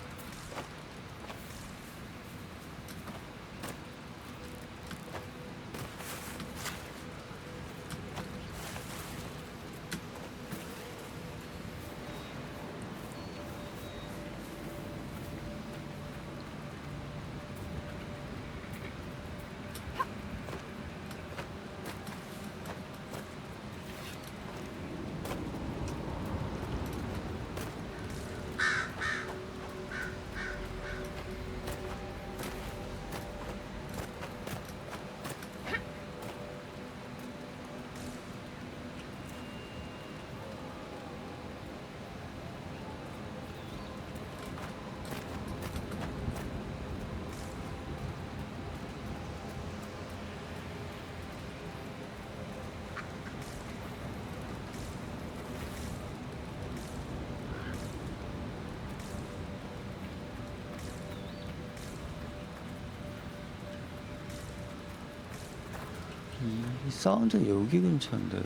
이 사운드 여기 근처인데.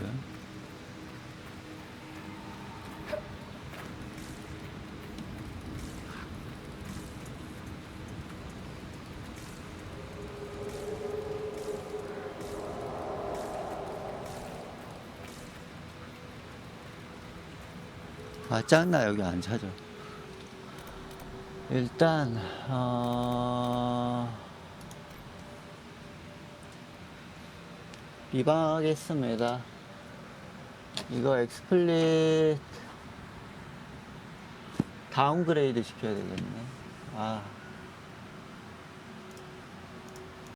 아 짱나 여기 안 찾아. 일단 비방하겠습니다. 이거 엑스플릿 다운그레이드 시켜야 되겠네. 아.